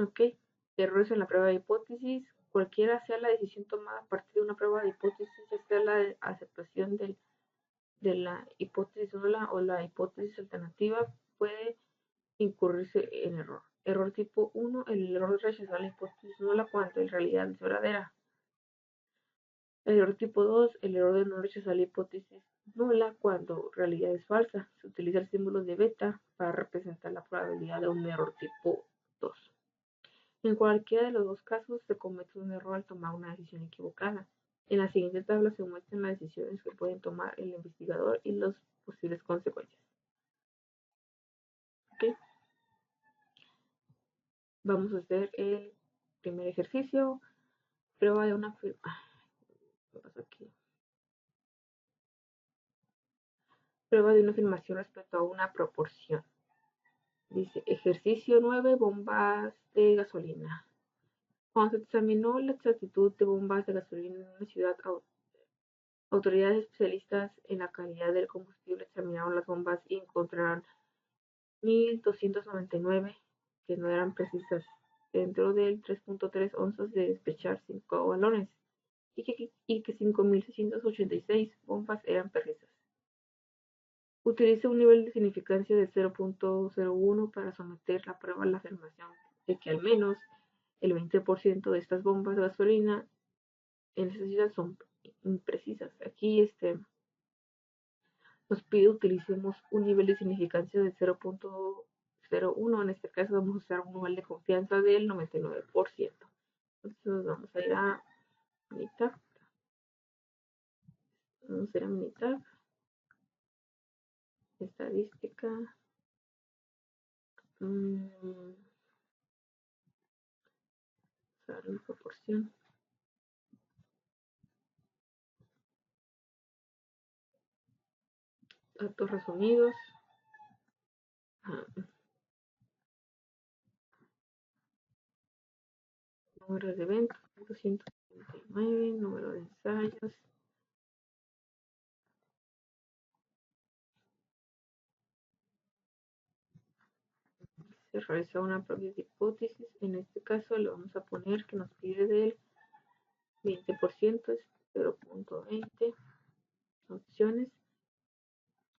Ok, errores en la prueba de hipótesis. Cualquiera sea la decisión tomada a partir de una prueba de hipótesis, ya sea la aceptación de la hipótesis nula o la hipótesis alternativa, puede incurrirse en error. Error tipo 1, el error de rechazar la hipótesis nula cuando en realidad es verdadera. El error tipo 2, el error de no rechazar la hipótesis nula cuando en realidad es falsa. Se utiliza el símbolo de beta para representar la probabilidad de un error tipo 2. En cualquiera de los dos casos se comete un error al tomar una decisión equivocada. En la siguiente tabla se muestran las decisiones que pueden tomar el investigador y las posibles consecuencias. ¿Okay? Vamos a hacer el primer ejercicio. Prueba de una ¿qué pasa aquí? Prueba de una afirmación respecto a una proporción. Dice, ejercicio 9, bombas de gasolina. Cuando se examinó la exactitud de bombas de gasolina en una ciudad, autoridades especialistas en la calidad del combustible examinaron las bombas y encontraron 1.299 que no eran precisas, dentro del 3.3 onzas de despechar 5 balones, y que 5.686 bombas eran precisas. Utiliza un nivel de significancia de 0.01 para someter la prueba a la afirmación de que al menos el 20% de estas bombas de gasolina en esta ciudad son imprecisas. Aquí nos pide utilicemos un nivel de significancia de 0.01. En este caso vamos a usar un nivel de confianza del 99%. Entonces vamos a ir a Minitab. Vamos a ir a Minitab. Estadística. Usar la proporción. Datos resumidos. Número de eventos, 279, número de ensayos. Se realiza una prueba de hipótesis. En este caso le vamos a poner que nos pide del 20%, es 0.20. Opciones.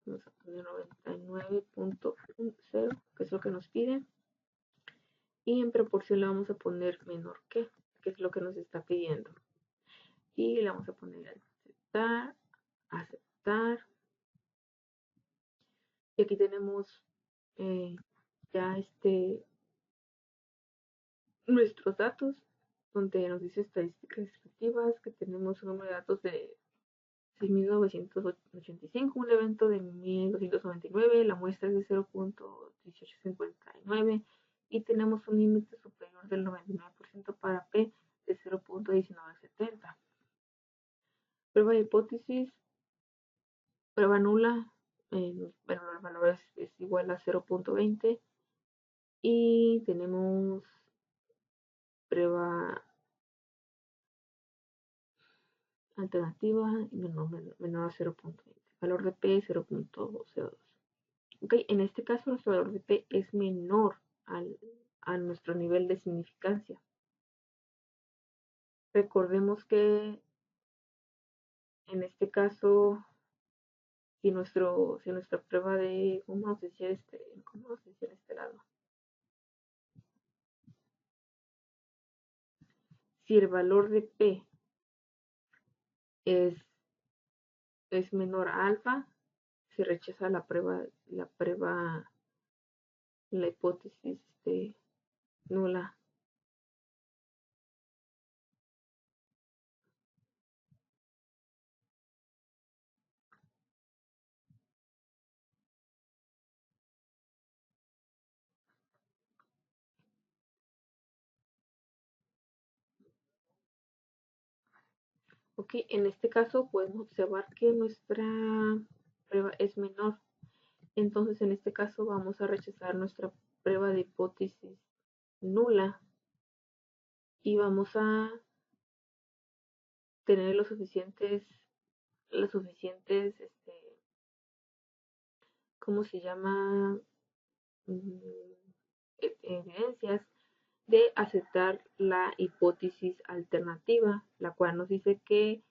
Vamos a poner 99.0, que es lo que nos pide. Y en proporción le vamos a poner menor que es lo que nos está pidiendo. Y le vamos a poner aceptar, aceptar. Y aquí tenemos ya nuestros datos, donde nos dice estadísticas descriptivas, que tenemos un número de datos de 6.985, un evento de 1.299, la muestra es de 0.1859 y tenemos un límite superior del 99% para P de 0.1970. Prueba de hipótesis, prueba nula, bueno, el valor es igual a 0.20 y tenemos prueba alternativa menor a 0.20. Valor de P 0.02. Ok, en este caso nuestro valor de P es menor a nuestro nivel de significancia. Recordemos que en este caso, si nuestra prueba de, ¿cómo nos decía este lado? Si el valor de P es menor a alfa, se rechaza la hipótesis nula. Ok, en este caso podemos observar que nuestra prueba es menor. Entonces, en este caso vamos a rechazar nuestra prueba de hipótesis nula y vamos a tener las suficientes, ¿cómo se llama? Mm, Evidencias de aceptar la hipótesis alternativa, la cual nos dice que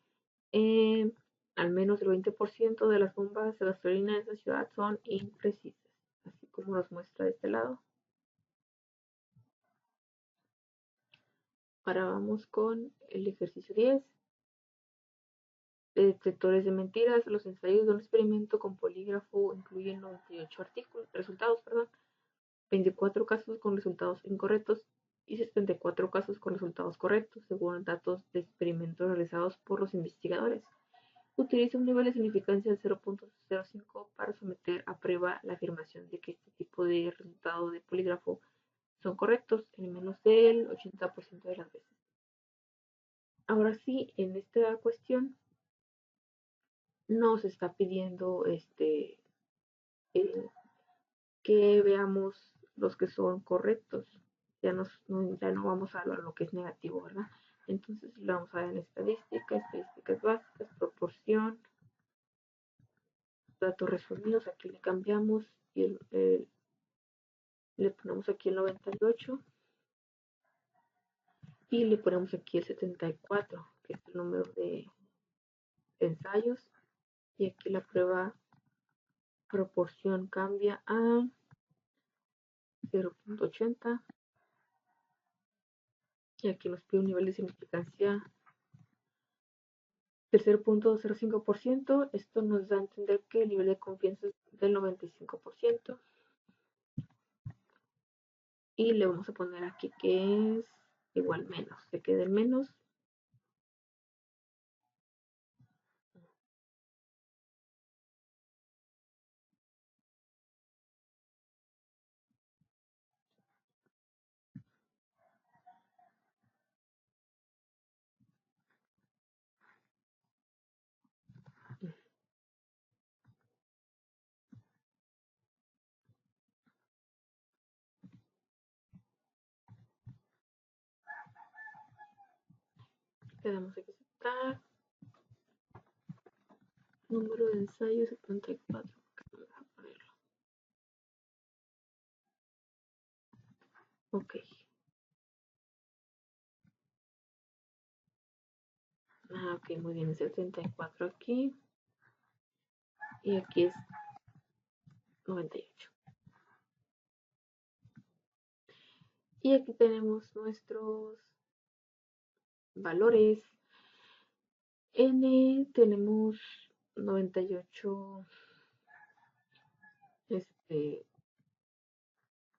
eh, al menos el 20% de las bombas de gasolina en esa ciudad son imprecisas, así como nos muestra de este lado. Ahora vamos con el ejercicio 10. De detectores de mentiras, los ensayos de un experimento con polígrafo incluyen 98 resultados, 24 casos con resultados incorrectos y 74 casos con resultados correctos, según datos de experimentos realizados por los investigadores. Utiliza un nivel de significancia de 0.05 para someter a prueba la afirmación de que este tipo de resultados de polígrafo son correctos en menos del 80% de las veces. Ahora sí, en esta cuestión nos está pidiendo eh, que veamos los que son correctos. Ya no vamos a lo que es negativo, ¿verdad? Entonces lo vamos a ver en estadísticas básicas, proporción, datos resumidos. Aquí le cambiamos y le ponemos aquí el 98 y le ponemos aquí el 74, que es el número de ensayos. Y aquí la prueba proporción cambia a 0.80 y aquí nos pide un nivel de significancia del 0.05%. Esto nos da a entender que el nivel de confianza es del 95%. Y le vamos a poner aquí que es igual menos. Se queda el menos. Le damos a aceptar. Número de ensayos 74. Vamos a ponerlo. Ok. Ok, muy bien. Es el 34 aquí. Y aquí es 98. Y aquí tenemos nuestros valores. N tenemos 98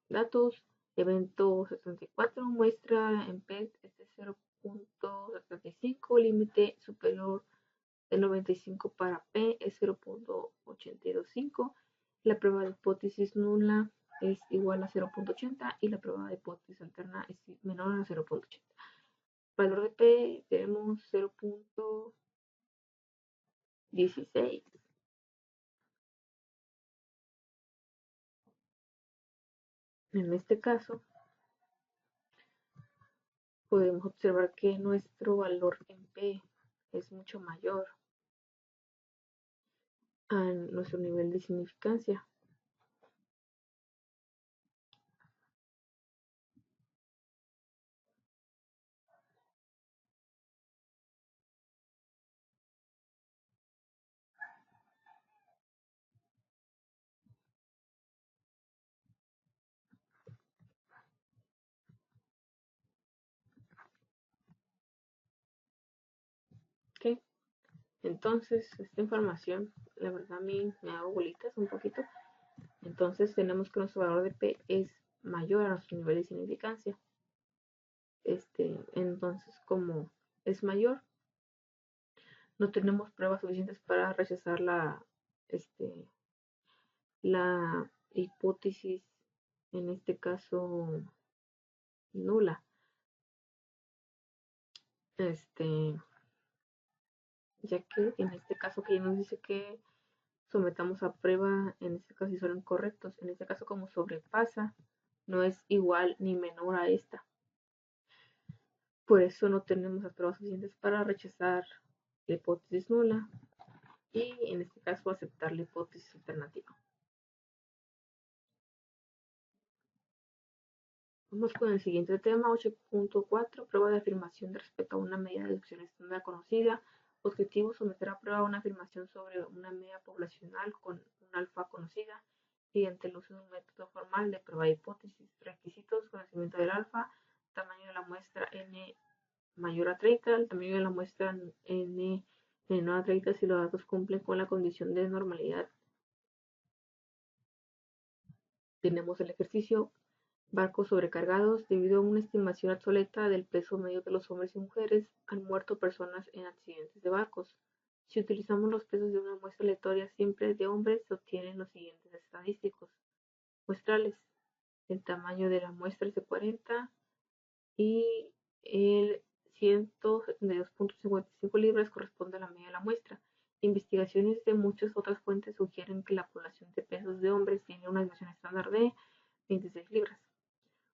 datos. Evento 74 muestra en PET es de 0.75, límite superior de 95 para P es 0.825. La prueba de hipótesis nula es igual a 0.80 y la prueba de hipótesis alterna es menor a 0.80. Valor de P tenemos 0.16. En este caso, podemos observar que nuestro valor en P es mucho mayor a nuestro nivel de significancia. ¿Ok? Entonces, esta información, la verdad a mí me hago bolitas un poquito. Entonces, tenemos que nuestro valor de P es mayor a nuestro nivel de significancia. Entonces, como es mayor, no tenemos pruebas suficientes para rechazar la hipótesis, en este caso, nula. ya que en este caso que ya nos dice que sometamos a prueba, en este caso si son incorrectos, en este caso como sobrepasa, no es igual ni menor a esta. Por eso no tenemos las pruebas suficientes para rechazar la hipótesis nula y en este caso aceptar la hipótesis alternativa. Vamos con el siguiente tema, 8.4, prueba de afirmación respecto a una medida de deducción estándar conocida. Objetivo, someter a prueba una afirmación sobre una media poblacional con un alfa conocida mediante el uso de un método formal de prueba de hipótesis. Requisitos, conocimiento del alfa, tamaño de la muestra n mayor a 30, el tamaño de la muestra n menor a 30 si los datos cumplen con la condición de normalidad. Tenemos el ejercicio barcos sobrecargados. Debido a una estimación obsoleta del peso medio de los hombres y mujeres, han muerto personas en accidentes de barcos. Si utilizamos los pesos de una muestra aleatoria siempre de hombres, se obtienen los siguientes estadísticos muestrales. El tamaño de la muestra es de 40 y el 172.55 libras corresponde a la media de la muestra. Investigaciones de muchas otras fuentes sugieren que la población de pesos de hombres tiene una desviación estándar de 26 libras.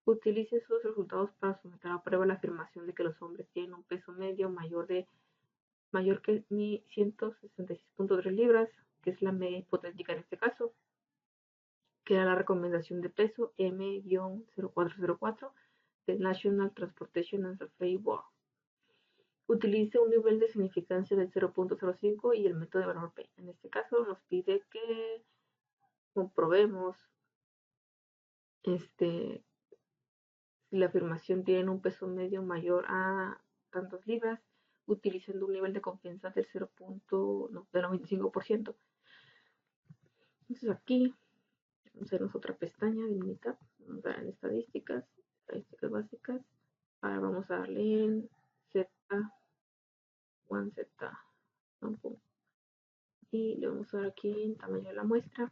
Utilice sus resultados para someter a prueba la afirmación de que los hombres tienen un peso medio mayor que 166.3 libras, que es la media hipotética en este caso, que era la recomendación de peso M-0404 del National Transportation and Safety Board. Utilice un nivel de significancia del 0.05 y el método de valor P. En este caso nos pide que comprobemos si la afirmación tiene un peso medio mayor a tantas libras, utilizando un nivel de confianza del 0.95%. Entonces aquí vamos a hacernos otra pestaña de Minitab, vamos a dar en estadísticas básicas. Ahora vamos a darle en Z1Z y le vamos a dar aquí en tamaño de la muestra,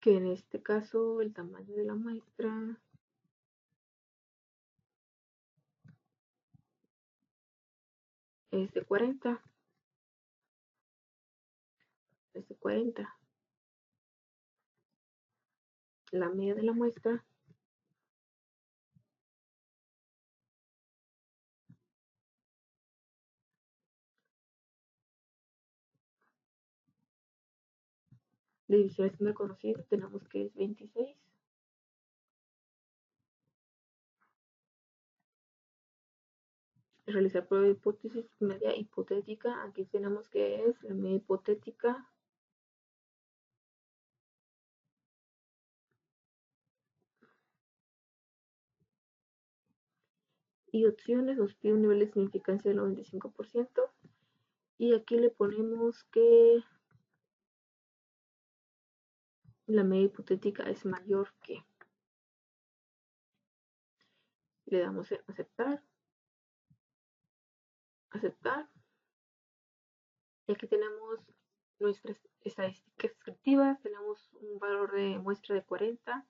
que en este caso el tamaño de la muestra es de 40. Es de 40. La media de la muestra de división estándar conocida tenemos que es 26. Realizar prueba de hipótesis media hipotética. Aquí tenemos que es la media hipotética y opciones. Nos pide un nivel de significancia del 95% y aquí le ponemos que la media hipotética es mayor que. Le damos en aceptar, aceptar. Y aquí tenemos nuestras estadísticas descriptivas. Tenemos un valor de muestra de 40,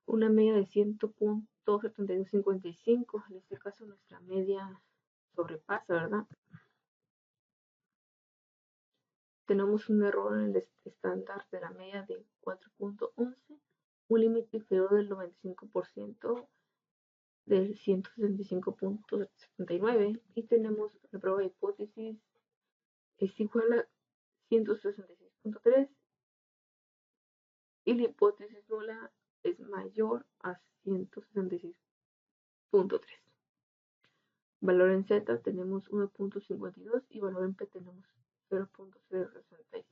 una media de 100.7255. En este caso nuestra media sobrepasa, ¿verdad? Tenemos un error en el estándar de la media de 4.11, un límite inferior del 95% del 165.79 y tenemos la prueba de hipótesis es igual a 166.3 y la hipótesis nula es mayor a 166.3. Valor en Z tenemos 1.52 y valor en P tenemos 0.065.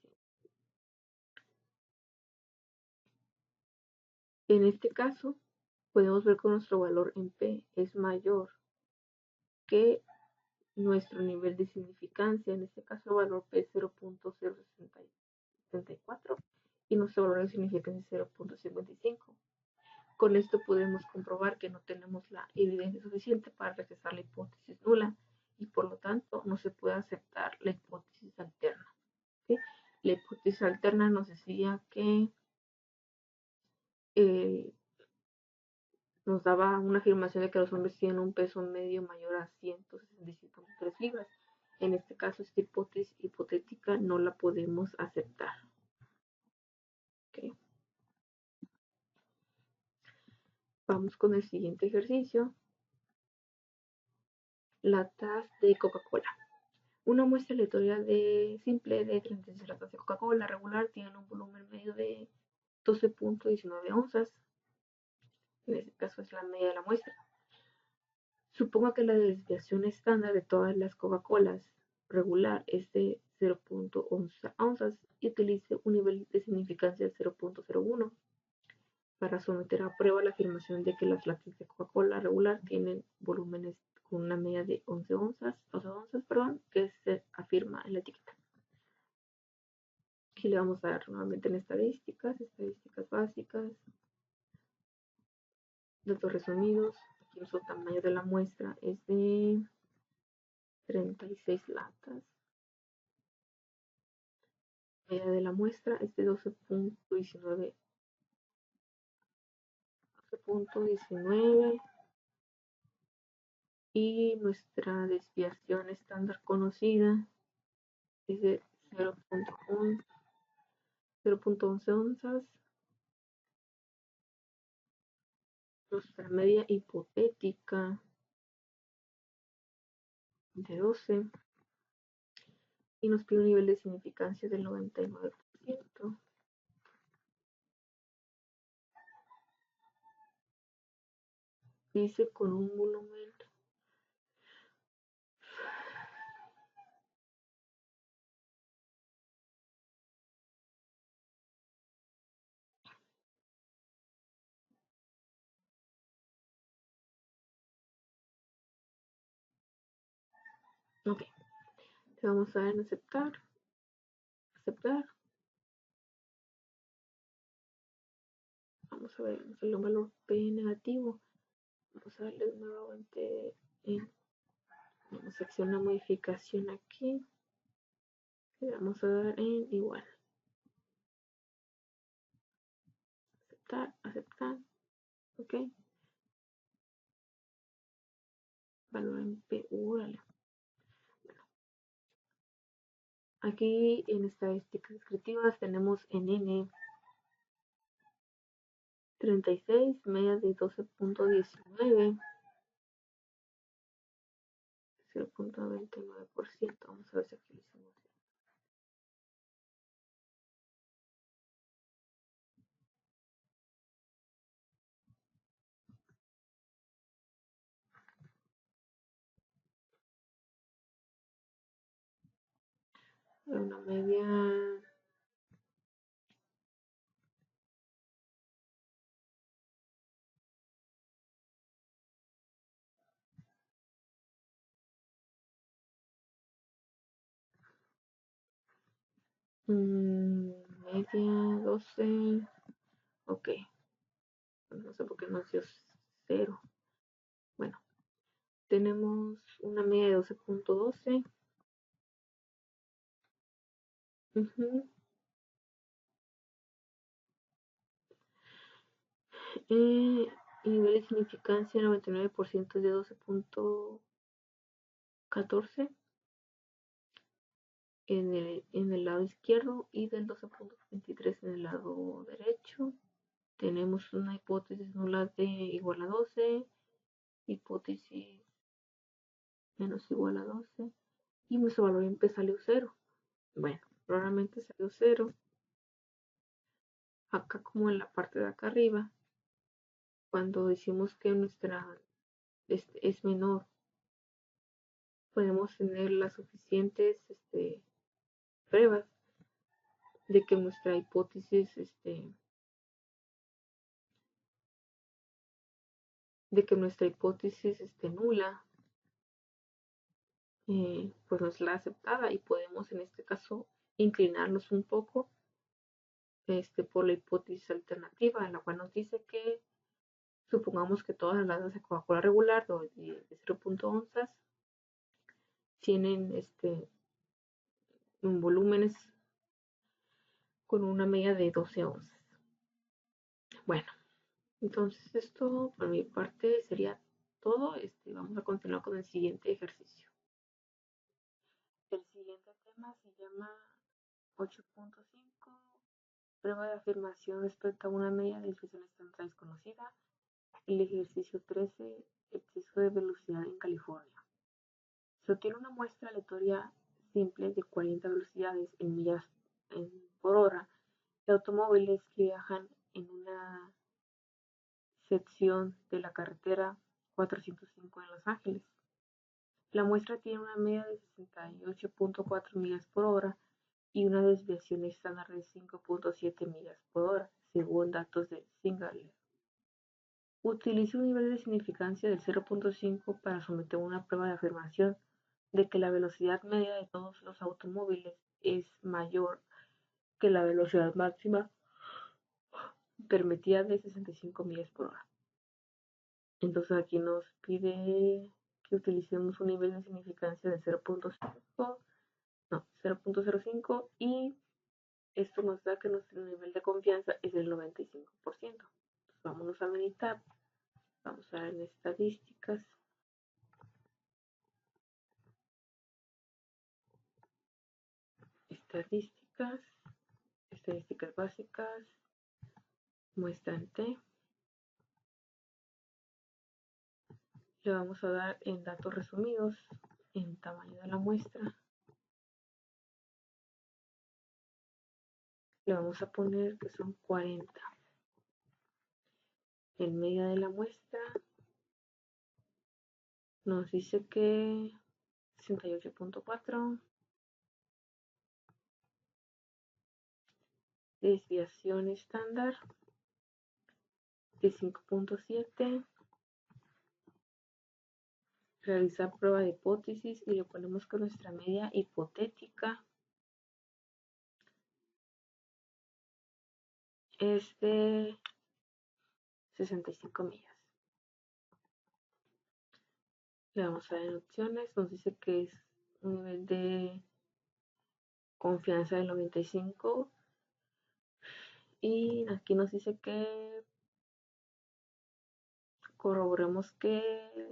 En este caso, podemos ver que nuestro valor en P es mayor que nuestro nivel de significancia. En este caso, el valor P es 0.064 y nuestro valor de significancia es 0.55. Con esto podemos comprobar que no tenemos la evidencia suficiente para rechazar la hipótesis nula y por lo tanto no se puede aceptar la hipótesis alterna. ¿Sí? La hipótesis alterna nos decía que eh, nos daba una afirmación de que los hombres tienen un peso medio mayor a 165.3 libras en este caso esta hipótesis hipotética no la podemos aceptar. ¿Okay? Vamos con el siguiente ejercicio. Latas de Coca-Cola. Una muestra aleatoria simple de 36 latas de Coca-Cola regular tiene un volumen medio de 12.19 onzas. En este caso es la media de la muestra. Suponga que la desviación estándar de todas las Coca-Colas regular es de 0.11 onzas y utilice un nivel de significancia de 0.01 para someter a prueba la afirmación de que las latas de Coca-Cola regular tienen volúmenes con una media de 11 onzas, que se afirma en la etiqueta. Aquí le vamos a dar nuevamente en estadísticas básicas, datos resumidos. Aquí nuestro tamaño de la muestra es de 36 latas. La media de la muestra es de 12.19 y nuestra desviación estándar conocida es de 0.11 onzas. Nuestra media hipotética de 12 y nos pide un nivel de significancia del 99%. Dice con un volumen ok, le vamos a dar en aceptar. Vamos a ver, nos salió un valor P negativo. Vamos a darle nuevamente en la sección de modificación aquí. Le vamos a dar en igual. Aceptar, ok. Valor en P, órale. Bueno, aquí en estadísticas descriptivas tenemos en N 36, media de 12.19, 0.99%. Vamos a ver si aquí lo hicimos. Una media media 12, ok, no sé por qué nos dio 0. Bueno, tenemos una media de 12.12. Y nivel de significancia 99% de 12.14 en el lado izquierdo y del 12.23 en el lado derecho. Tenemos una hipótesis nula de igual a 12, hipótesis menos igual a 12 y nuestro valor en P salió 0. Bueno, probablemente salió 0. Acá como en la parte de acá arriba, cuando decimos que nuestra es menor, podemos tener las suficientes pruebas de que nuestra hipótesis nula pues no es la aceptada y podemos en este caso inclinarnos un poco por la hipótesis alternativa, en la cual nos dice que supongamos que todas las latas de Coca-Cola regular de 0.11 onzas tienen volúmenes con una media de 12 onzas. Bueno, entonces esto por mi parte sería todo. Vamos a continuar con el siguiente ejercicio. siguiente tema se llama 8.5, prueba de afirmación respecto a una media de desviación estándar desconocida. El ejercicio 13, exceso de velocidad en California. Se obtiene una muestra aleatoria simple de 40 velocidades en millas por hora de automóviles que viajan en una sección de la carretera 405 en Los Ángeles. La muestra tiene una media de 68.4 millas por hora y una desviación estándar de 5.7 millas por hora, según datos de Singer. Utiliza un nivel de significancia del 0.5 para someter una prueba de afirmación de que la velocidad media de todos los automóviles es mayor que la velocidad máxima permitida de 65 millas por hora. Entonces aquí nos pide que utilicemos un nivel de significancia de 0.05 y esto nos da que nuestro nivel de confianza es del 95%. Entonces, vámonos a meditar. Vamos a ver en estadísticas. Estadísticas básicas, muestra en T. Le vamos a dar en datos resumidos, en tamaño de la muestra. Le vamos a poner que son 40. En media de la muestra nos dice que 68.4. Desviación estándar de 5.7. Realizar prueba de hipótesis y le ponemos que nuestra media hipotética es de 65 millas. Le vamos a dar en opciones, nos dice que es un nivel de confianza del 95 y aquí nos dice que corroboremos que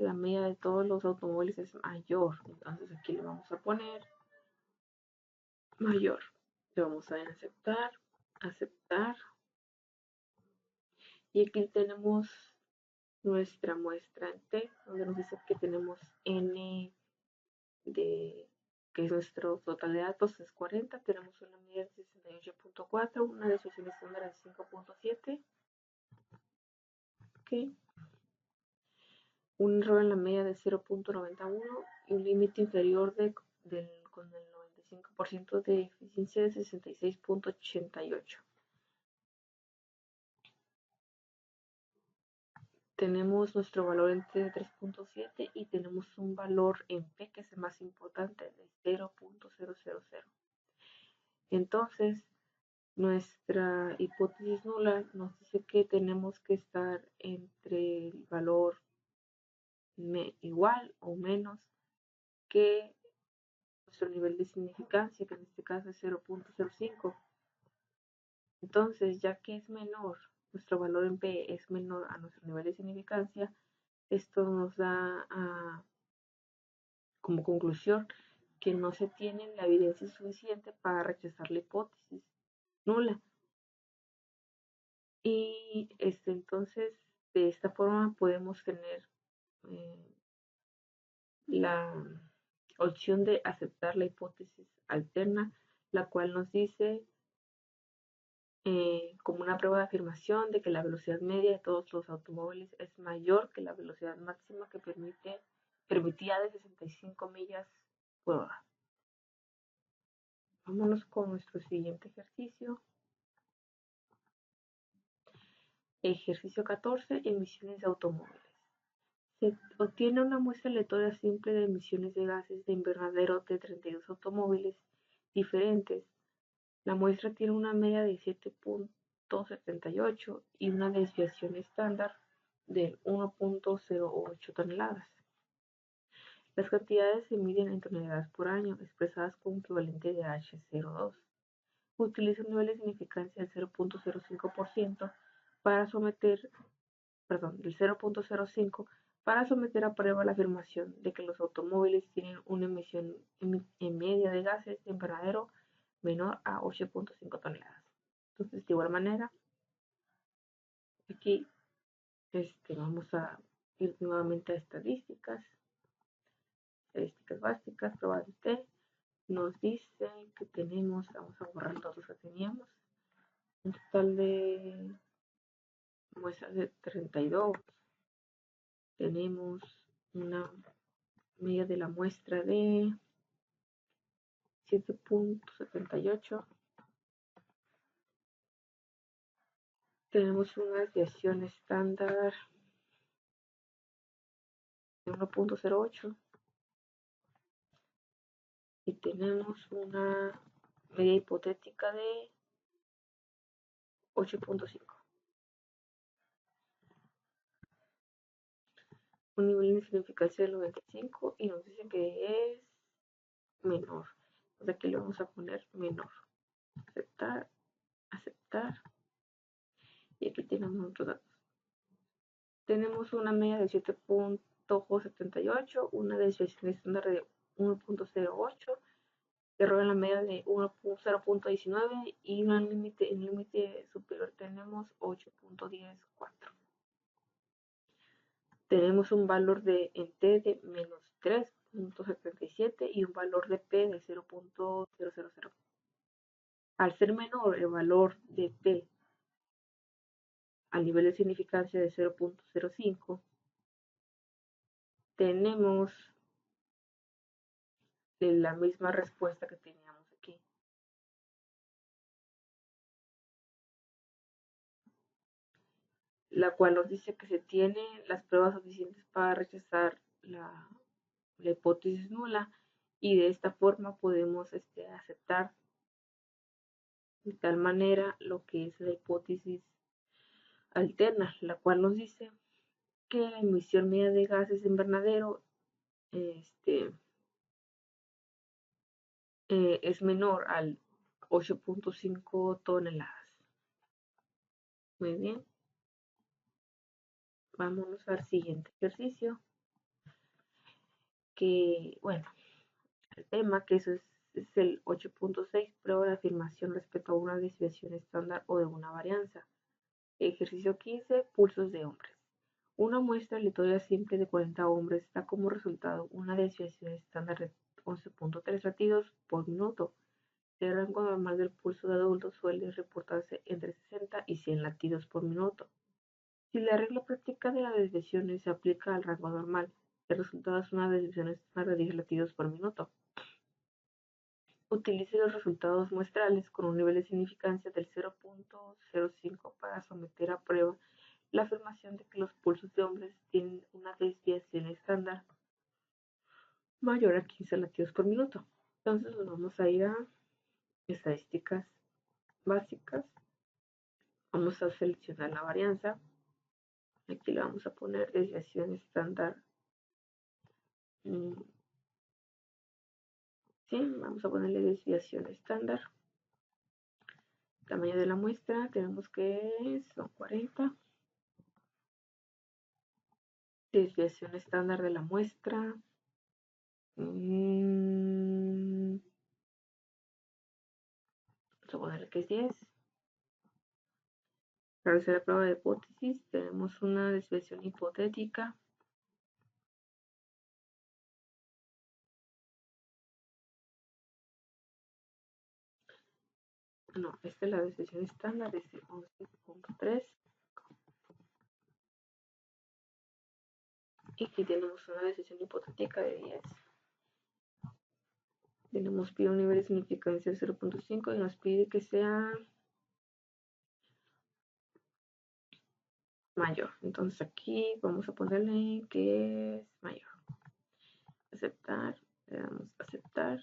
la media de todos los automóviles es mayor, entonces aquí le vamos a poner mayor. Le vamos a dar en aceptar y aquí tenemos nuestra muestra en T, donde nos dice que tenemos N de que es nuestro total de datos, es 40, tenemos una media de 68.4, una desviación estándar de 5.7, okay. Un error en la media de 0.91 y un límite inferior con el 95% de eficiencia de 66.88. Tenemos nuestro valor en T de 3.7 y tenemos un valor en P que es el más importante de 0.000. Entonces, nuestra hipótesis nula nos dice que tenemos que estar entre el valor igual o menos que nuestro nivel de significancia, que en este caso es 0.05. Entonces, ya que es menor, nuestro valor en P es menor a nuestro nivel de significancia, esto nos da como conclusión que no se tiene la evidencia suficiente para rechazar la hipótesis nula. Y entonces, de esta forma podemos tener la opción de aceptar la hipótesis alterna, la cual nos dice como una prueba de afirmación de que la velocidad media de todos los automóviles es mayor que la velocidad máxima que permitía de 65 millas por hora. Vámonos con nuestro siguiente ejercicio. Ejercicio 14, emisiones de automóviles. Se obtiene una muestra aleatoria simple de emisiones de gases de invernadero de 32 automóviles diferentes. La muestra tiene una media de 7.78 y una desviación estándar de 1.08 toneladas. Las cantidades se miden en toneladas por año, expresadas como equivalente de H02. Utiliza un nivel de significancia del 0.05% para someter, del 0.05 para someter a prueba la afirmación de que los automóviles tienen una emisión en media de gases de invernadero menor a 8.5 toneladas. Entonces, de igual manera, aquí vamos a ir nuevamente a estadísticas básicas, pruebas de T. Nos dice que tenemos, vamos a borrar todos los que teníamos, un total de muestras de 32. Tenemos una media de la muestra de 7.78. Tenemos una desviación estándar de 1.08 y tenemos una media hipotética de 8.5. Un nivel de significancia del 95 y nos dice que es menor. Entonces aquí le vamos a poner menor. Aceptar, aceptar. Y aquí tenemos otros datos. Tenemos una media de 7.78, una desviación estándar de 1.08, error en la media de 0.19 y en límite superior tenemos 8.104. Tenemos un valor de en T de menos 3.77 y un valor de P de 0.000. Al ser menor el valor de P al nivel de significancia de 0.05, tenemos la misma respuesta que teníamos aquí. La cual nos dice que se tienen las pruebas suficientes para rechazar la hipótesis nula y de esta forma podemos aceptar de tal manera lo que es la hipótesis alterna, la cual nos dice que la emisión media de gases de invernadero es menor al 8.5 toneladas. Muy bien. Vámonos al siguiente ejercicio. Que, bueno, el tema que eso es el 8.6, prueba de afirmación respecto a una desviación estándar o de una varianza. Ejercicio 15, pulsos de hombres. Una muestra aleatoria simple de 40 hombres da como resultado una desviación estándar de 11.3 latidos por minuto. El rango normal del pulso de adultos suele reportarse entre 60 y 100 latidos por minuto. Si la regla práctica de las desviaciones se aplica al rango normal, el resultado es una desviación estándar de 10 latidos por minuto. Utilice los resultados muestrales con un nivel de significancia del 0.05 para someter a prueba la afirmación de que los pulsos de hombres tienen una desviación estándar mayor a 15 latidos por minuto. Entonces nos vamos a ir a estadísticas básicas. Vamos a seleccionar la varianza. Aquí le vamos a poner desviación estándar. Sí, vamos a ponerle desviación estándar. Tamaño de la muestra, tenemos que son 40. Desviación estándar de la muestra. Vamos a ponerle que es 10. Para hacer la prueba de hipótesis, tenemos una desviación hipotética. No, esta es la desviación estándar, es de 11.3. Y aquí tenemos una desviación hipotética de 10. Tenemos pide un nivel de significancia de 0.5 y nos pide que sea mayor. Entonces aquí vamos a ponerle que es mayor. Aceptar, le damos a aceptar.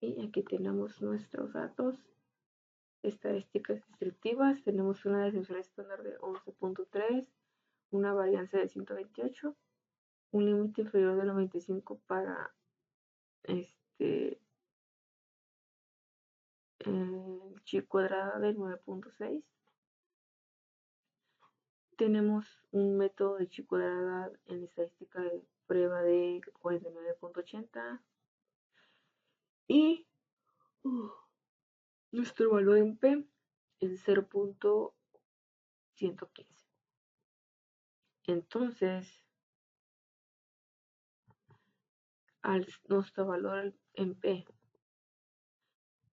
Y aquí tenemos nuestros datos. Estadísticas descriptivas. Tenemos una desviación estándar de 11.3, una varianza de 128, un límite inferior de 95 para el chi cuadrada de 9.6. tenemos un método de chi cuadrada en estadística de prueba de 49.80 y nuestro valor en P es 0.115. Entonces, nuestro valor en P,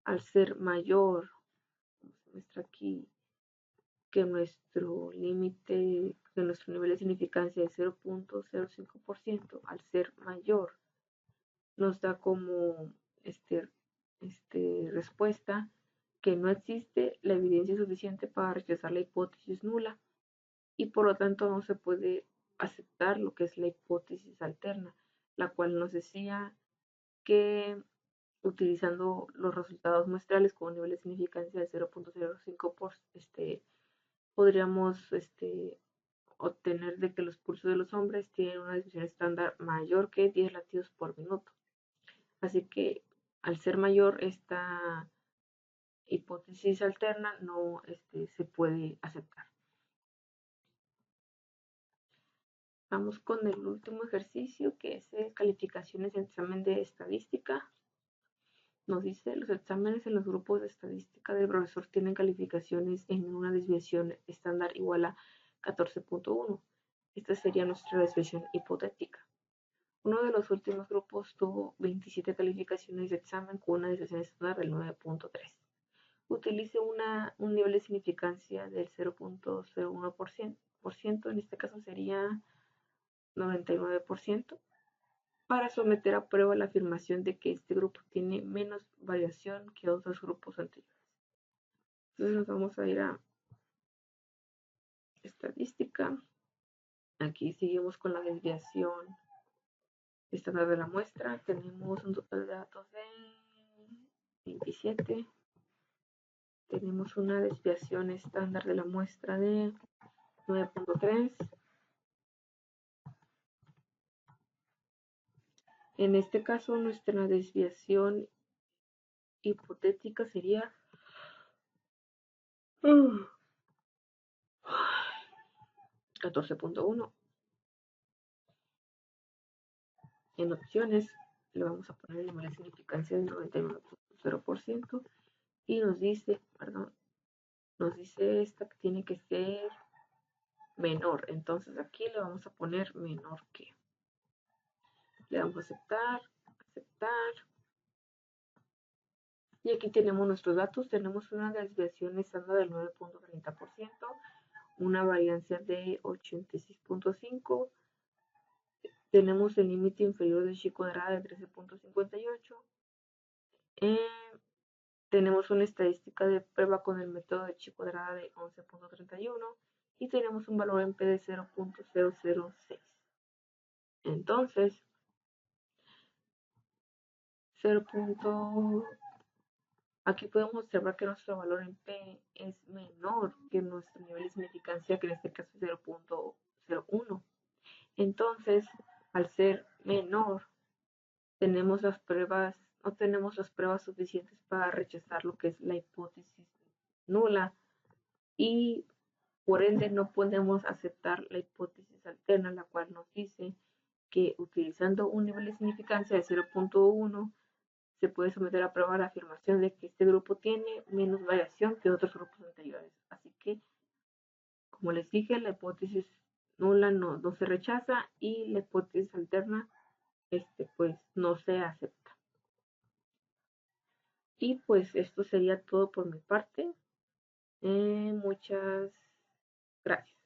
al ser mayor, se muestra aquí que nuestro límite, que nuestro nivel de significancia es 0.05%, al ser mayor, nos da como respuesta que no existe la evidencia suficiente para rechazar la hipótesis nula y por lo tanto no se puede aceptar lo que es la hipótesis alterna, la cual nos decía que utilizando los resultados muestrales con un nivel de significancia de 0.05 podríamos obtener de que los pulsos de los hombres tienen una desviación estándar mayor que 10 latidos por minuto. Así que al ser mayor esta hipótesis alterna no se puede aceptar. Vamos con el último ejercicio, que es calificaciones en examen de estadística. Nos dice, los exámenes en los grupos de estadística del profesor tienen calificaciones en una desviación estándar igual a 14.1. Esta sería nuestra desviación hipotética. Uno de los últimos grupos tuvo 27 calificaciones de examen con una desviación estándar del 9.3. Utilice un nivel de significancia del 0.01%, en este caso sería 99%, para someter a prueba la afirmación de que este grupo tiene menos variación que otros grupos anteriores. Entonces nos vamos a ir a estadística. Aquí seguimos con la desviación estándar de la muestra. Tenemos un total de datos de 27. Tenemos una desviación estándar de la muestra de 9.3. En este caso, nuestra desviación hipotética sería 14.1. En opciones le vamos a poner el nivel de significancia del 99.0% y nos dice esta que tiene que ser menor. Entonces aquí le vamos a poner menor que. Le damos a aceptar. Y aquí tenemos nuestros datos. Tenemos una desviación estándar del 9.30%, una variancia de 86.5%. Tenemos el límite inferior de chi cuadrada de 13.58. Tenemos una estadística de prueba con el método de chi cuadrada de 11.31 y tenemos un valor en P de 0.006. Entonces, 0. Aquí podemos observar que nuestro valor en P es menor que nuestro nivel de significancia, que en este caso es 0.01. Entonces, al ser menor, no tenemos las pruebas suficientes para rechazar lo que es la hipótesis nula y por ende no podemos aceptar la hipótesis alterna, la cual nos dice que utilizando un nivel de significancia de 0.1 se puede someter a prueba la afirmación de que este grupo tiene menos variación que otros grupos anteriores. Así que, como les dije, la hipótesis nula no se rechaza y la hipótesis alterna pues no se acepta. Y pues esto sería todo por mi parte. Muchas gracias.